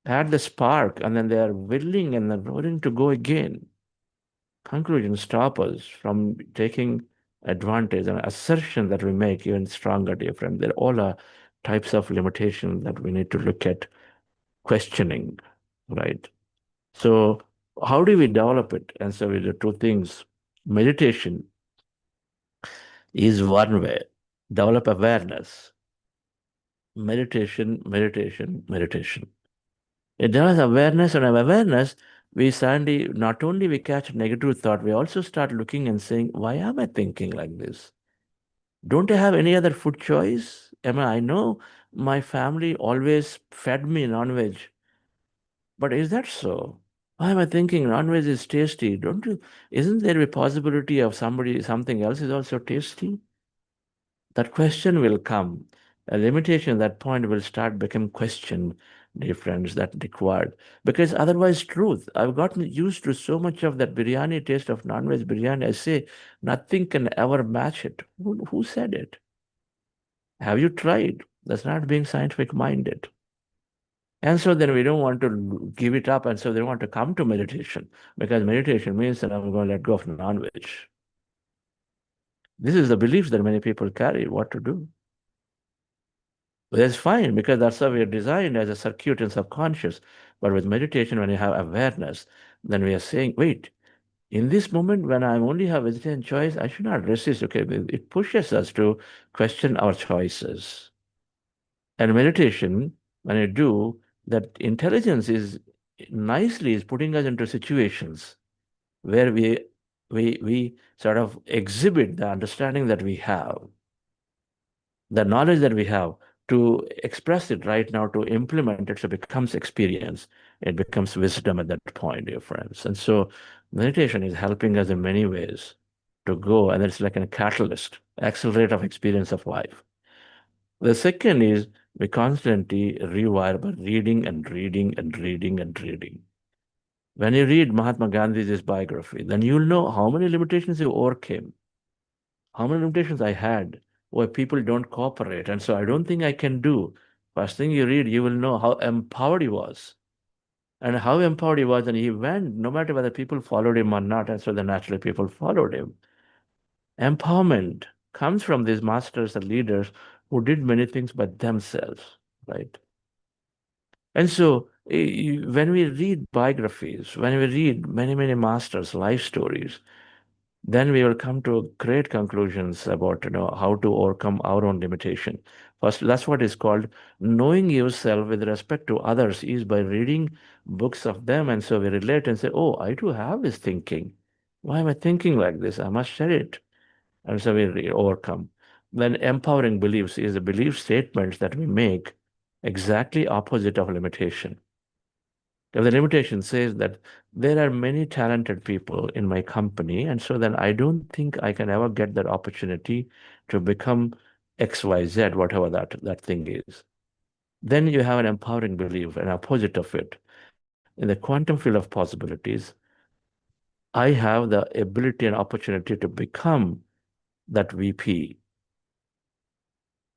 had the spark and then they are willing and they're willing to go again. Conclusions stop us from taking advantage and assertion that we make even stronger, dear friend. They're all are types of limitations that we need to look at questioning, right? So how do we develop it? And so we do two things. Meditation is one way. Develop awareness. Meditation, meditation, meditation. It develops awareness, and awareness, we suddenly, not only we catch negative thought, we also start looking and saying, why am I thinking like this? Don't I have any other food choice? I know my family always fed me non-veg, but is that so? Why am I thinking non-veg is tasty? Isn't there a possibility of something else is also tasty? That question will come. A limitation at that point will start become question, dear friends, that required. Because otherwise, truth. I've gotten used to so much of that biryani taste of non-veg biryani. I say nothing can ever match it. Who said it? Have you tried? That's not being scientific minded. And so then we don't want to give it up. And so they want to come to meditation because meditation means that I'm going to let go of non-veg. This is the belief that many people carry, what to do. That's fine because that's how we are designed as a circuit in subconscious. But with meditation, when you have awareness, then we are saying, wait, in this moment when I only have vegetarian choice, I should not resist. Okay, it pushes us to question our choices. And meditation, when you do, that intelligence is putting us into situations where we sort of exhibit the understanding that we have, the knowledge that we have to express it right now, to implement it, so it becomes experience. It becomes wisdom at that point, dear friends. And so meditation is helping us in many ways to go, and it's like a catalyst, accelerate of experience of life. The second is we constantly rewire by reading and reading and reading and reading. When you read Mahatma Gandhi's biography, then you'll know how many limitations he overcame, how many limitations I had where people don't cooperate. And so I don't think I can do. First thing you read, you will know how empowered he was. And how empowered he was, and he went, no matter whether people followed him or not, and so then naturally people followed him. Empowerment comes from these masters and leaders who did many things by themselves, right? And so when we read biographies, when we read many, many masters' life stories, then we will come to great conclusions about how to overcome our own limitation. First, that's what is called knowing yourself with respect to others is by reading books of them. And so we relate and say, oh, I do have this thinking. Why am I thinking like this? I must share it. And so we overcome. Then empowering beliefs is the belief statements that we make exactly opposite of limitation. If the limitation says that there are many talented people in my company, and so then I don't think I can ever get that opportunity to become XYZ, whatever that thing is. Then you have an empowering belief, an opposite of it. In the quantum field of possibilities, I have the ability and opportunity to become that VP.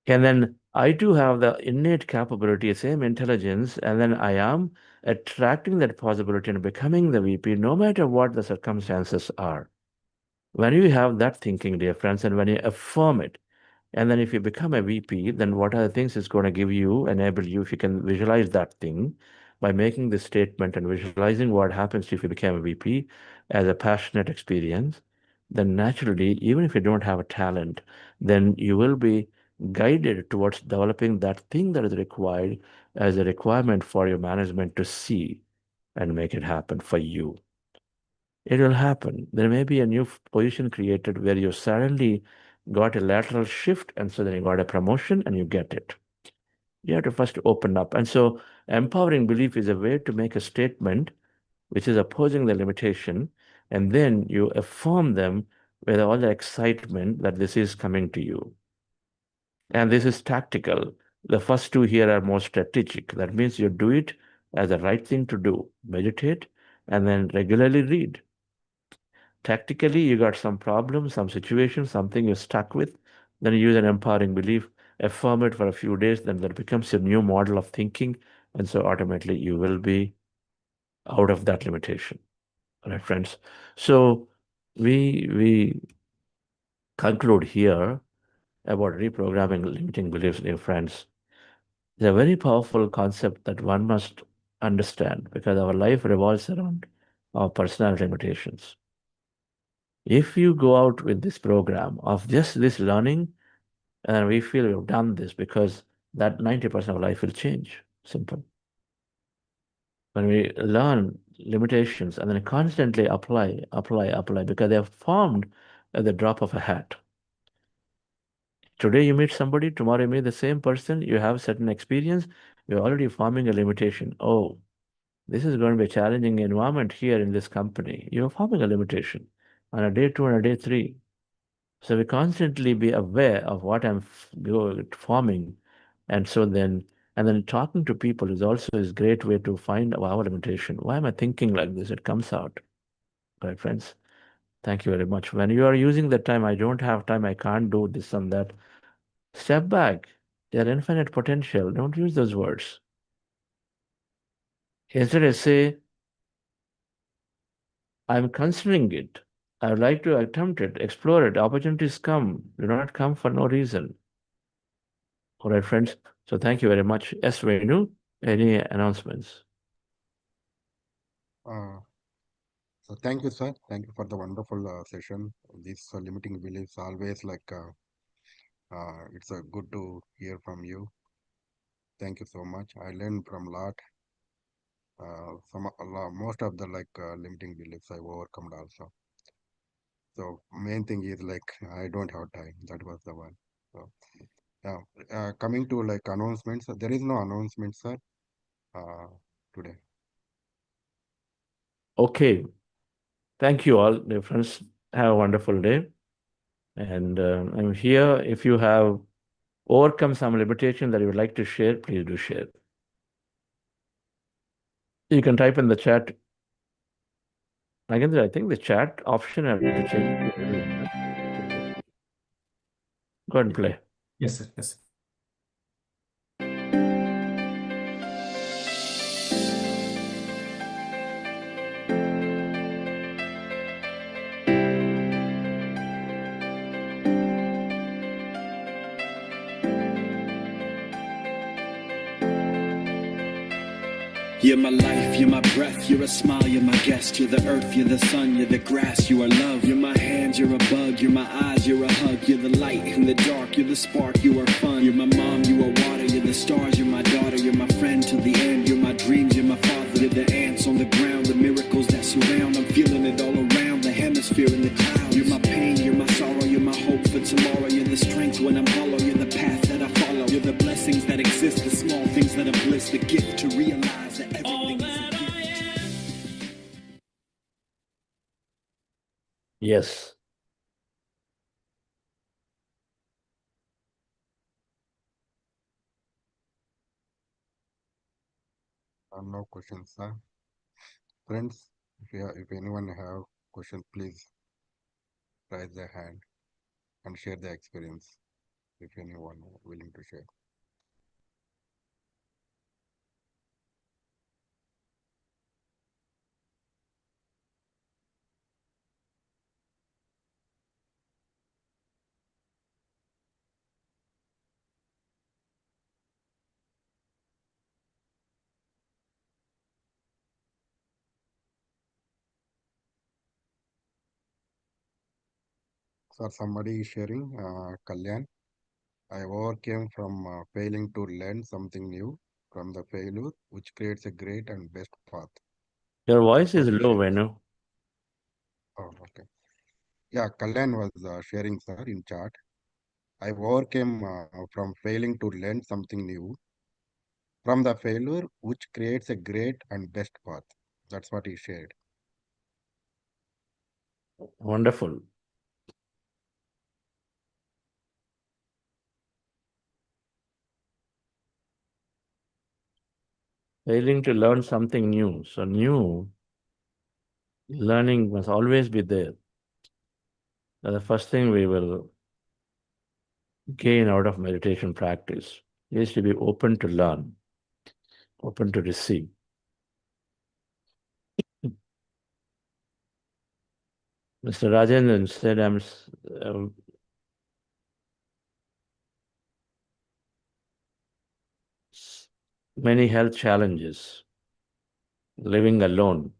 And then I too have the innate capability, same intelligence, and then I am attracting that possibility and becoming the VP no matter what the circumstances are. When you have that thinking, dear friends, and when you affirm it, and then if you become a VP, then what are the things it's going to give you, enable you, if you can visualize that thing by making this statement and visualizing what happens if you become a VP as a passionate experience, then naturally, even if you don't have a talent, then you will be guided towards developing that thing that is required as a requirement for your management to see and make it happen for you. It will happen. There may be a new position created where you suddenly got a lateral shift, and so then you got a promotion and you get it. You have to first open up. And so empowering belief is a way to make a statement which is opposing the limitation, and then you affirm them with all the excitement that this is coming to you. And this is tactical. The first two here are more strategic. That means you do it as the right thing to do. Meditate and then regularly read. Tactically, you got some problem, some situation, something you're stuck with, then you use an empowering belief, affirm it for a few days, then that becomes your new model of thinking. And so ultimately you will be out of that limitation. All right, friends. So we conclude here about reprogramming limiting beliefs, dear friends. It's a very powerful concept that one must understand because our life revolves around our personal limitations. If you go out with this program of just this learning, and we feel we've done this because that 90% of life will change. Simple. When we learn limitations and then constantly apply, because they are formed at the drop of a hat. Today you meet somebody, tomorrow you meet the same person, you have certain experience, you're already forming a limitation. Oh, this is going to be a challenging environment here in this company. You're forming a limitation on a day 2 and a day 3. So we constantly be aware of what I'm forming. And so then, and then talking to people is also a great way to find our limitation. Why am I thinking like this? It comes out. Right, friends? Thank you very much. When you are using the time, I don't have time, I can't do this and that. Step back. There are infinite potential. Don't use those words. Instead, I say, I'm considering it. I would like to attempt it, explore it. Opportunities come, do not come for no reason. All right, friends. So thank you very much. Yes, Venu, any announcements? So thank you, sir. Thank you for the wonderful session. These limiting beliefs always it's good to hear from you. Thank you so much. I learned from a lot. Most of the limiting beliefs I overcome also. So main thing is I don't have time. That was the one. So Coming to like announcements, there is no announcement, sir, today. Okay. Thank you all, dear friends. Have a wonderful day. And I'm here. If you have overcome some limitation that you would like to share, please do share. You can type in the chat. Again, I think the chat option I have to change. Go ahead and play. Yes, sir. Yes. You're my life, you're my breath, you're a smile, you're my guest. You're the earth, you're the sun, you're the grass, you are love. You're my hands, you're a bug, you're my eyes, you're a hug. You're the light in the dark, you're the spark, you are fun. You're my mom, you are water, you're the stars, you're my daughter. You're my friend till the end, you're my dreams, you're my father. You're the ants on the ground, the miracles that surround. I'm feeling it all around, the hemisphere in the clouds. You're my pain, you're my sorrow, you're my hope for tomorrow. You're the strength when I'm hollow, you're the path that I follow. You're the blessings that exist, the small things that are bliss. The gift to realize that everything is a gift. Yes. No questions, sir. Friends, if anyone have questions, please raise their hand and share their experience. If anyone willing to share. Sir, somebody is sharing, Kalyan. I overcame from failing to learn something new from the failure, which creates a great and best path. Your voice That's is what he low, shared. Venu. Oh, okay. Yeah, Kalyan was sharing, sir, in chat. I overcame from failing to learn something new from the failure, which creates a great and best path. That's what he shared. Wonderful. Failing to learn something new. So new learning must always be there. The first thing we will gain out of meditation practice is to be open to learn, open to receive. Mr. Rajendran said, many health challenges, living alone.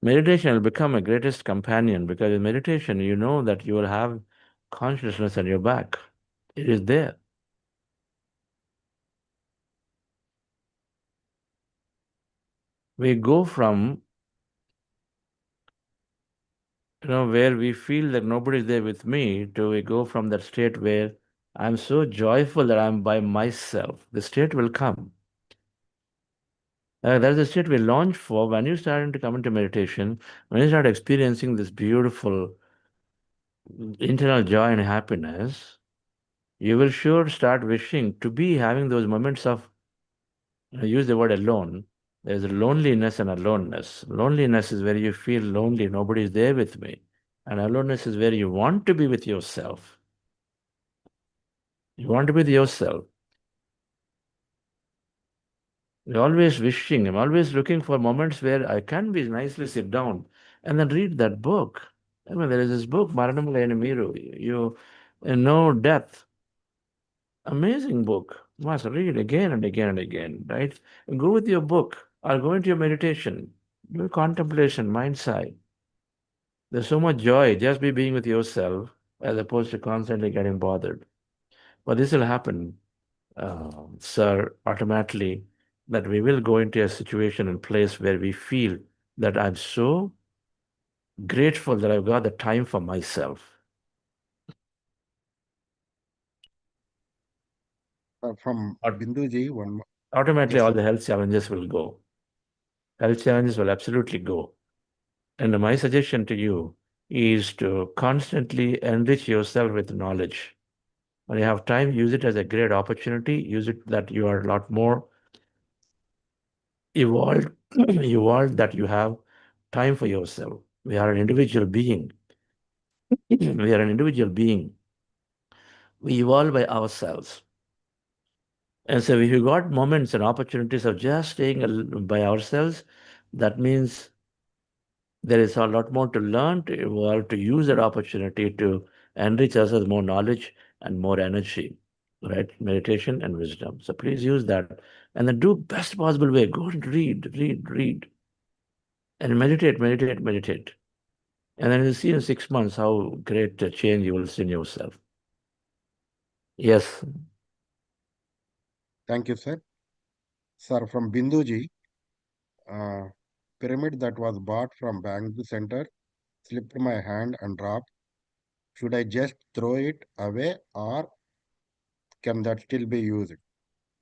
Meditation will become a greatest companion because in meditation, you know that you will have consciousness on your back. It is there. We go from, where we feel that nobody is there with me, to we go from that state where I'm so joyful that I'm by myself. The state will come. That's the state we launch for when you start to come into meditation, when you start experiencing this beautiful internal joy and happiness, you will sure start wishing to be having those moments of, use the word alone. There's a loneliness and aloneness. Loneliness is where you feel lonely, nobody is there with me. And aloneness is where you want to be with yourself. You want to be with yourself. You're always wishing, I'm always looking for moments where I can be nicely sit down and then read that book. I mean, there is this book, Maranam Leni Miru. You know death. Amazing book. Must read again and again and again, right? Go with your book or go into your meditation, do contemplation, mind sight. There's so much joy just be being with yourself as opposed to constantly getting bothered. But this will happen, sir, automatically, that we will go into a situation and place where we feel that I'm so grateful that I've got the time for myself. From Aut- Binduji, one more. Automatically, Yes, all sir. the health challenges will go. Health challenges will absolutely go. And my suggestion to you is to constantly enrich yourself with knowledge. When you have time, use it as a great opportunity. Use it that you are a lot more evolved, evolved that you have time for yourself. We are an individual being. We are an individual being. We evolve by ourselves. And so if you got moments and opportunities of just staying by ourselves, that means there is a lot more to learn, to evolve, to use that opportunity to enrich us with more knowledge and more energy, right? Meditation and wisdom. So please use that and then do best possible way. Go and read, and meditate, meditate, meditate. And then you'll see in 6 months how great a change you will see in yourself. Yes. Thank you, sir. Sir, from Binduji, pyramid that was bought from Bangalore Center slipped my hand and dropped. Should I just throw it away or can that still be used?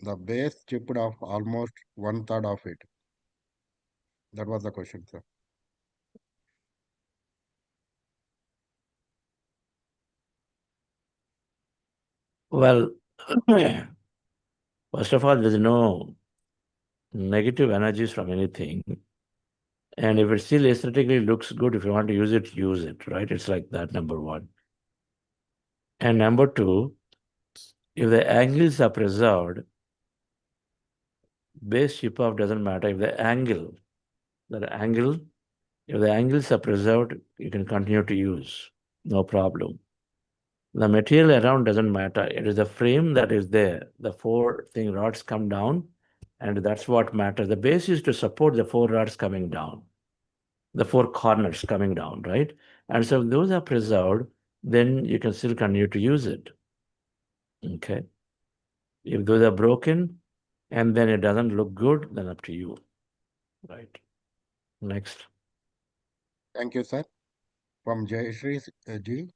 The base chipped off almost 1/3 of it. That was the question, sir. Well, first of all, there's no negative energies from anything. And if it still aesthetically looks good, if you want to use it, right? It's like that, number one. And number two, if the angles are preserved, base chip off doesn't matter. If the angles are preserved, you can continue to use, no problem. The material around doesn't matter. It is the frame that is there. The four rods come down, and that's what matters. The base is to support the four rods coming down, the four corners coming down, right? And so if those are preserved, then you can still continue to use it. Okay. If those are broken and then it doesn't look good, then up to you. Right. Next. Thank you, sir. From Jayashree ji,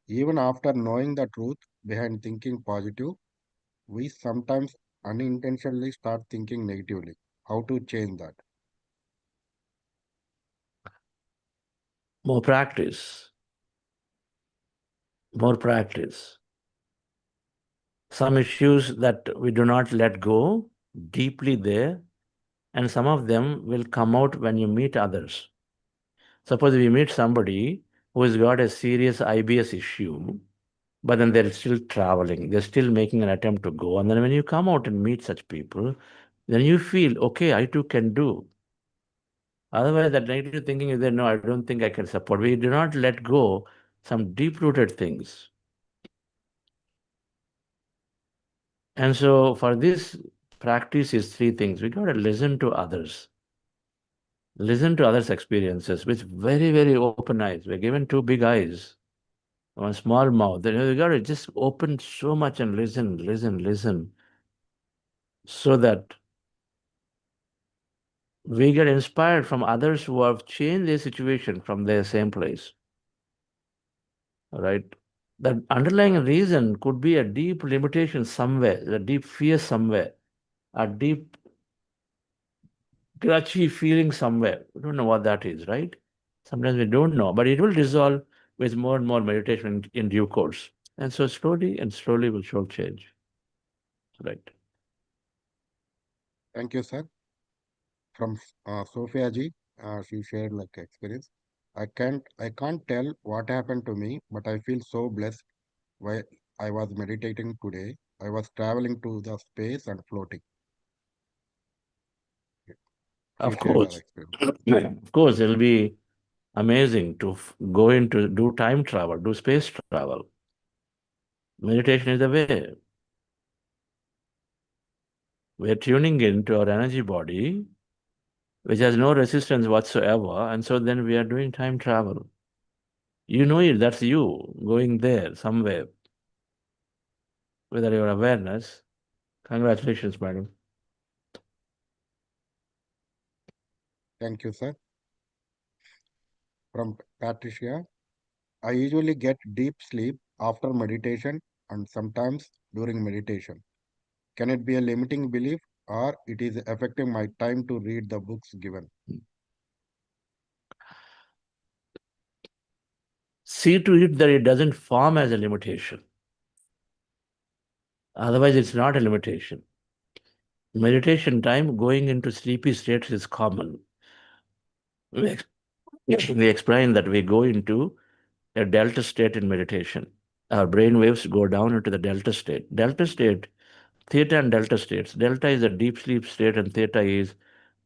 even after knowing the truth behind thinking positive, we sometimes unintentionally start thinking negatively. How to change that? More practice. More practice. Some issues that we do not let go deeply there, and some of them will come out when you meet others. Suppose we meet somebody who has got a serious IBS issue, but then they're still traveling, they're still making an attempt to go. And then when you come out and meet such people, then you feel, okay, I too can do. Otherwise, that negative thinking is there, no, I don't think I can support. We do not let go some deep-rooted things. And so for this, practice is three things. We got to listen to others. Listen to others' experiences with very, very open eyes. We're given two big eyes, one small mouth. Then you got to just open so much and listen, so that we get inspired from others who have changed their situation from their same place. All right. The underlying reason could be a deep limitation somewhere, a deep fear somewhere, a deep grudgy feeling somewhere. We don't know what that is, right? Sometimes we don't know, but it will dissolve with more and more meditation in due course. And so slowly will show change. Right. Thank you, sir. From Sophia ji, she shared like experience. I can't tell what happened to me, but I feel so blessed while I was meditating today. I was traveling to the space and floating. She Of shared her course. experience. Of course, it'll be amazing to go into do time travel, do space travel. Meditation is the way. We're tuning into our energy body, which has no resistance whatsoever, and so then we are doing time travel. You know it, that's you going there somewhere. Whether your awareness. Congratulations, madam. Thank you, sir. From Patricia, I usually get deep sleep after meditation and sometimes during meditation. Can it be a limiting belief, or it is affecting my time to read the books given? See to it that it doesn't form as a limitation. Otherwise, it's not a limitation. Meditation time, going into sleepy states is common. We explain that we go into a delta state in meditation. Our brain waves go down into the delta state. Delta state, theta and delta states. Delta is a deep sleep state, and theta is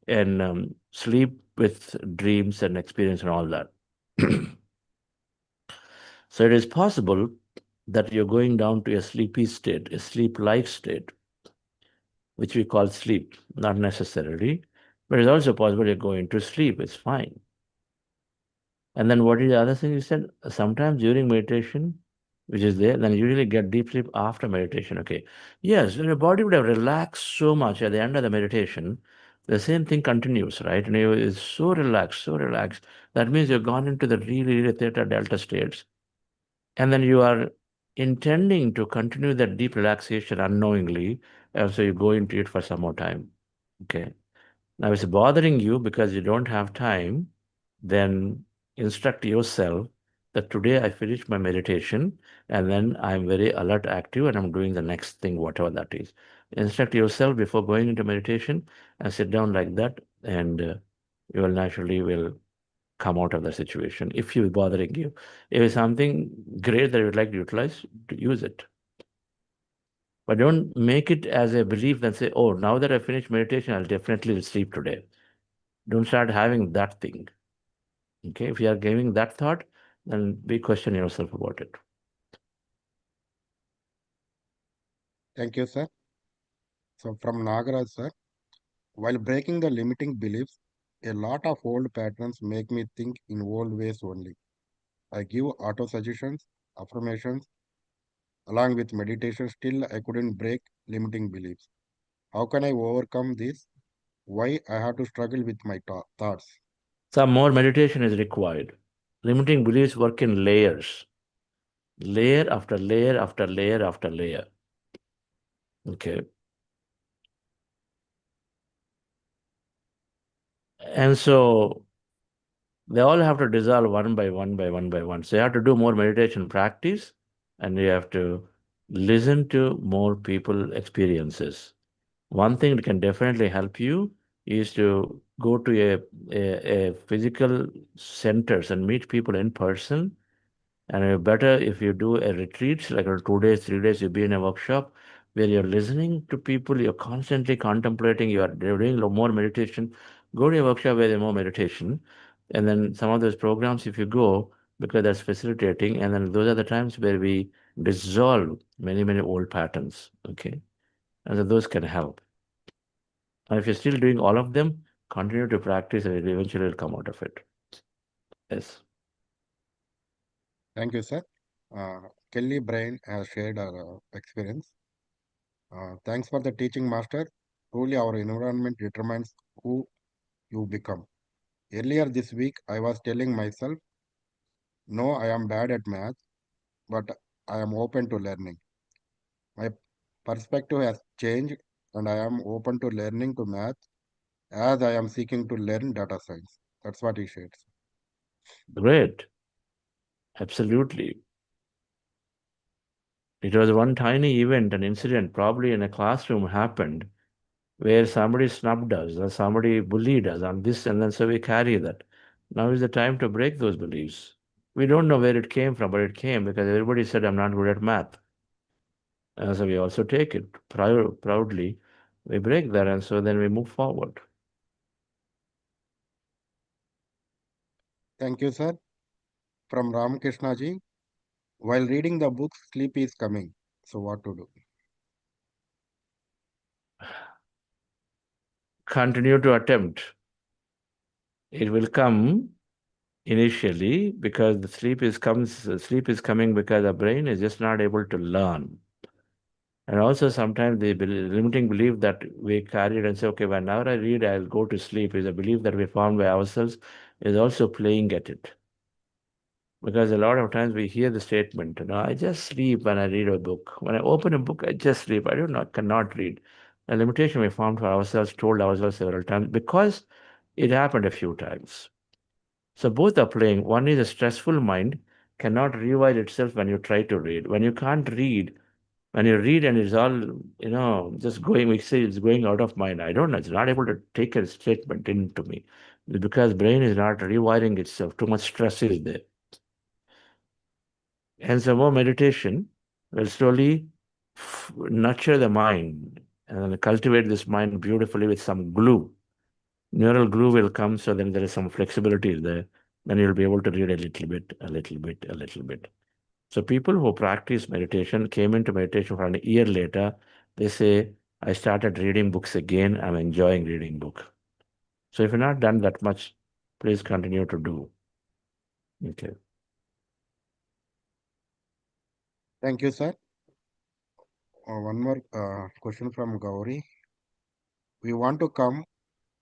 an sleep with dreams and experience and all that. So it is possible that you're going down to a sleepy state, a sleep-like state, which we call sleep, not necessarily, but it's also possible you're going to sleep. It's fine. And then what is the other thing you said? Sometimes during meditation, which is there, then you usually get deep sleep after meditation. Okay. Yes, when your body would have relaxed so much at the end of the meditation, the same thing continues, right? And it's so relaxed, so relaxed. That means you've gone into the really, really theta delta states. And then you are intending to continue that deep relaxation unknowingly. And so you go into it for some more time. Okay. Now, if it's bothering you because you don't have time, then instruct yourself that today I finished my meditation and then I'm very alert, active, and I'm doing the next thing, whatever that is. Instruct yourself before going into meditation and sit down like that, and you will naturally will come out of the situation. If it's bothering you, if it's something great that you would like to utilize, to use it. But don't make it as a belief and say, oh, now that I finished meditation, I'll definitely sleep today. Don't start having that thing. Okay, if you are giving that thought, then be question yourself about it. Thank you, sir. So from Nagaraj, sir, while breaking the limiting beliefs, a lot of old patterns make me think in old ways only. I give auto suggestions, affirmations, along with meditation. Still, I couldn't break limiting beliefs. How can I overcome this? Why I have to struggle with my thoughts? Some more meditation is required. Limiting beliefs work in layers, layer after layer after layer after layer. Okay. And so they all have to dissolve one by one by one by one. So you have to do more meditation practice, and you have to listen to more people experiences. One thing that can definitely help you is to go to a physical centers and meet people in person. And better if you do a retreat, like 2 days, 3 days, you be in a workshop where you're listening to people, you're constantly contemplating, you're doing more meditation. Go to a workshop where there's more meditation. And then some of those programs, if you go, because that's facilitating, and then those are the times where we dissolve many, many old patterns. Okay. And so those can help. And if you're still doing all of them, continue to practice and it eventually will come out of it. Yes. Thank you, sir. Kelly Brain has shared her experience. Thanks for the teaching, master. Truly, our environment determines who you become. Earlier this week, I was telling myself, no, I am bad at math, but I am open to learning. My perspective has changed, and I am open to learning to math as I am seeking to learn data science. That's what he shared. Great. Absolutely. It was one tiny event, an incident, probably in a classroom happened, where somebody snubbed us or somebody bullied us on this, and then so we carry that. Now is the time to break those beliefs. We don't know where it came from, but it came because everybody said, I'm not good at math. And so we also take it proudly. We break that, and so then we move forward. Thank you, sir. From Ramakrishna ji, while reading the book, sleep is coming. So, what to do? Continue to attempt. It will come initially because the sleep is coming because the brain is just not able to learn. And also sometimes the limiting belief that we carried and say, okay, whenever I read, I'll go to sleep is a belief that we formed by ourselves is also playing at it. Because a lot of times we hear the statement, I just sleep when I read a book. When I open a book, I just sleep. Cannot read. A limitation we found for ourselves, told ourselves several times, because it happened a few times. So both are playing. One is a stressful mind cannot rewire itself when you try to read. When you can't read, when you read and it's all, just going, we say it's going out of mind. I don't know. It's not able to take a statement into me. It's because brain is not rewiring itself. Too much stress is there. And so more meditation will slowly nurture the mind and cultivate this mind beautifully with some glue. Neural glue will come, so then there is some flexibility there. Then you'll be able to read a little bit, a little bit, a little bit. So people who practice meditation came into meditation for a year later. They say, I started reading books again. I'm enjoying reading book. So if you're not done that much, please continue to do. Okay. Thank you, sir. One more question from Gauri. We want to come.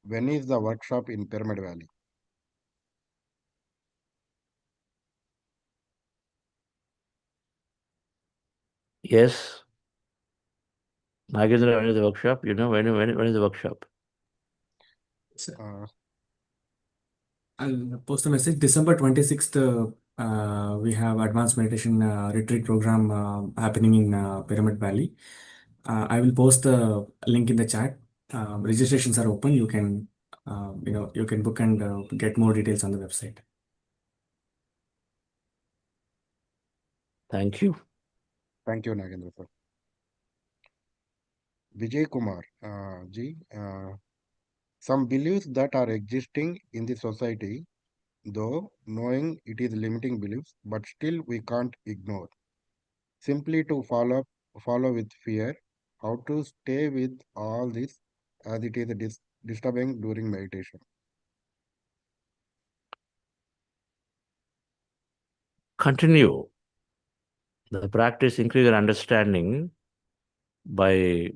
When is the workshop in Pyramid Valley? Yes. Nagendra, when is the workshop? You know, when is the workshop? Uh, I'll post a message. December 26th, we have advanced meditation retreat program happening in Pyramid Valley. I will post the link in the chat. Registrations are open. You can, you can book and get more details on the website. Thank you. Thank you, Nagendra, sir. Vijay Kumar ji, some beliefs that are existing in the society, though knowing it is limiting beliefs, but still we can't ignore. Simply to follow with fear, how to stay with all this as it is disturbing during meditation. Continue the practice, increase your understanding by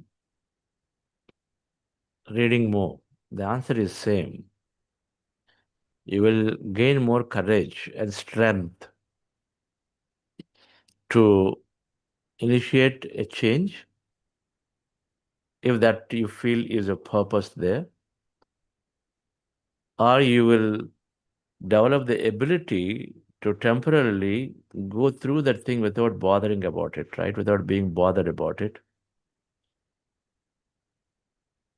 reading more. The answer is same. You will gain more courage and strength to initiate a change if that you feel is a purpose there, or you will develop the ability to temporarily go through that thing without bothering about it, right? Without being bothered about it.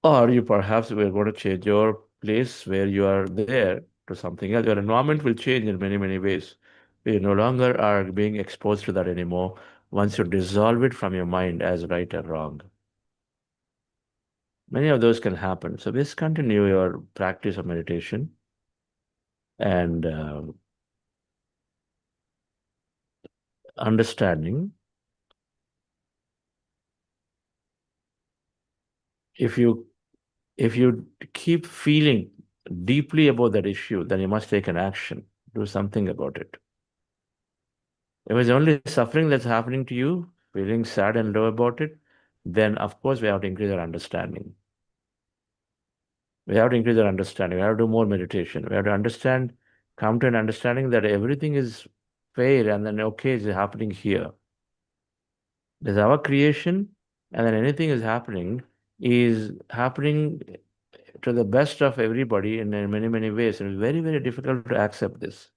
Or you perhaps will going to change your place where you are there to something else. Your environment will change in many, many ways. You no longer are being exposed to that anymore once you dissolve it from your mind as right or wrong. Many of those can happen. So just continue your practice of meditation and understanding. If you keep feeling deeply about that issue, then you must take an action, do something about it. If it's only suffering that's happening to you, feeling sad and low about it, then of course we have to increase our understanding. We have to increase our understanding. We have to do more meditation. We have to understand, come to an understanding that everything is fair and then okay is happening here. There's our creation, and then anything is happening to the best of everybody in many, many ways. And it's very, very difficult to accept this.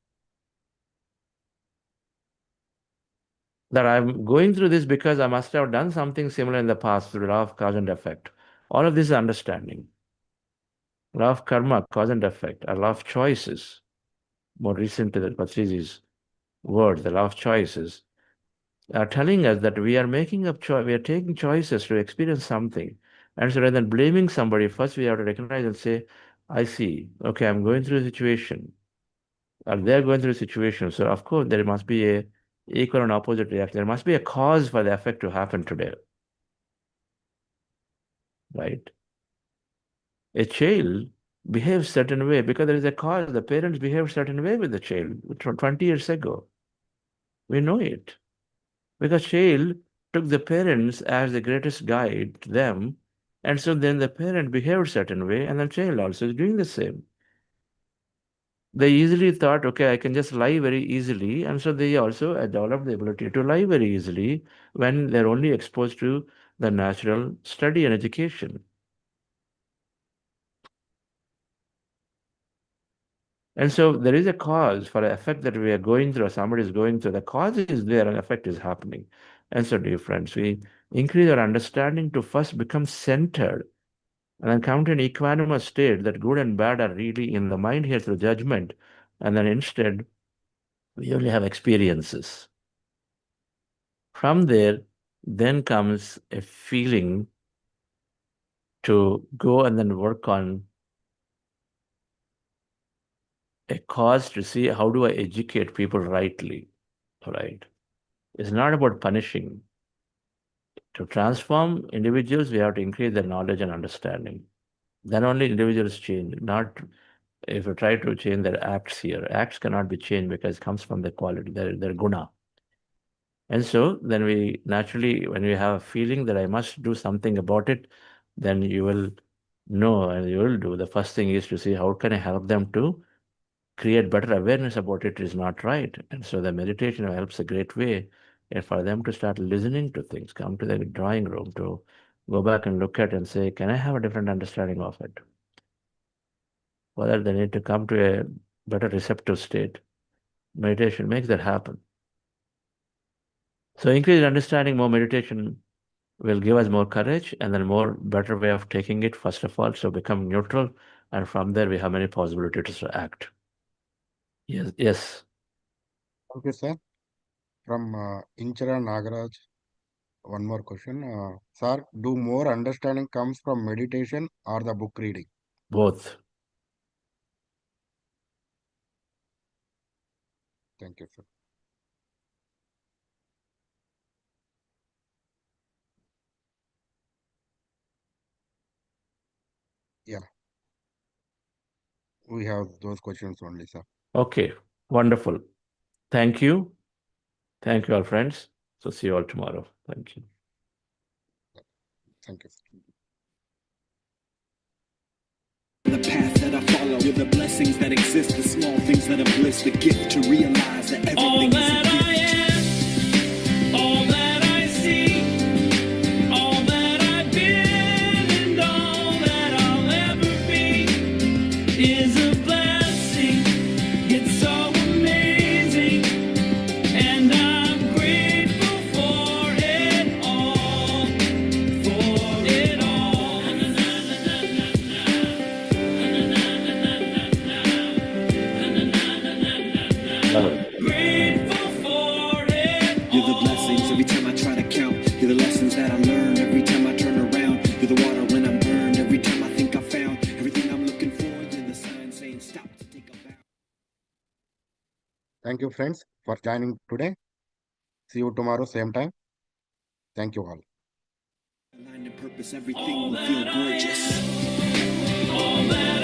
That I'm going through this because I must have done something similar in the past through law of cause and effect. All of this is understanding. Law of karma, cause and effect, a law of choices. More recent to the Patrizi's words, the law of choices, are telling us that we are making up choice, we are taking choices to experience something. And so rather than blaming somebody, first we have to recognize and say, I see, okay, I'm going through a situation. Or they're going through a situation. So of course there must be a equal and opposite reaction. There must be a cause for the effect to happen today. Right? A child behaves certain way because there is a cause. The parents behave certain way with the child 20 years ago. We know it. Because child took the parents as the greatest guide to them, and so then the parent behaved certain way, and the child also is doing the same. they easily thought, okay, I can just lie very easily. And so they also developed the ability to lie very easily when they're only exposed to the natural study and education. And so there is a cause for an effect that we are going through, or somebody is going through. The cause is there and effect is happening. And so, dear friends, we increase our understanding to first become centered and then come to an equanimous state that good and bad are really in the mind here through judgment. And then instead, we only have experiences. From there, then comes a feeling to go and then work on a cause to see how do I educate people rightly, right? It's not about punishing. To transform individuals, we have to increase their knowledge and understanding. Then only individuals change, not if you try to change their acts here. Acts cannot be changed because it comes from their quality, their guna. And so then we naturally, when we have a feeling that I must do something about it, then you will know and you will do. The first thing is to see how can I help them to create better awareness about it is not right. And so the meditation helps a great way for them to start listening to things, come to the drawing room, to go back and look at and say, can I have a different understanding of it? Whether they need to come to a better receptive state. Meditation makes that happen. So increased understanding, more meditation will give us more courage and then more better way of taking it, first of all, so become neutral. And from there, we have many possibilities to act. Yes. Thank you, sir. From Inchara Nagaraj, one more question. Sir, do more understanding comes from meditation or the book reading? Both. Thank you, sir. Yeah. We have those questions only, sir. Okay, wonderful. Thank you. Thank you all, friends. So see you all tomorrow. Thank you. Thank you, sir. The path that I follow, you're the blessings that exist, the small things that are bliss, the gift to realize that everything All is a that gift. I am, all that I see, all that I've been, and all that I'll ever be is a blessing. It's so amazing, and I'm grateful for it all, for it all. Grateful for it You're the blessings every time I try to count. You're the lessons that I learn every time I turn around. You're the water when I'm burned every time I think I found everything I'm looking for. You're the sign saying stop to take a bow. Thank you, friends, for joining today. See you tomorrow, same time. Thank you all. Aligned in purpose, everything will feel gorgeous. all that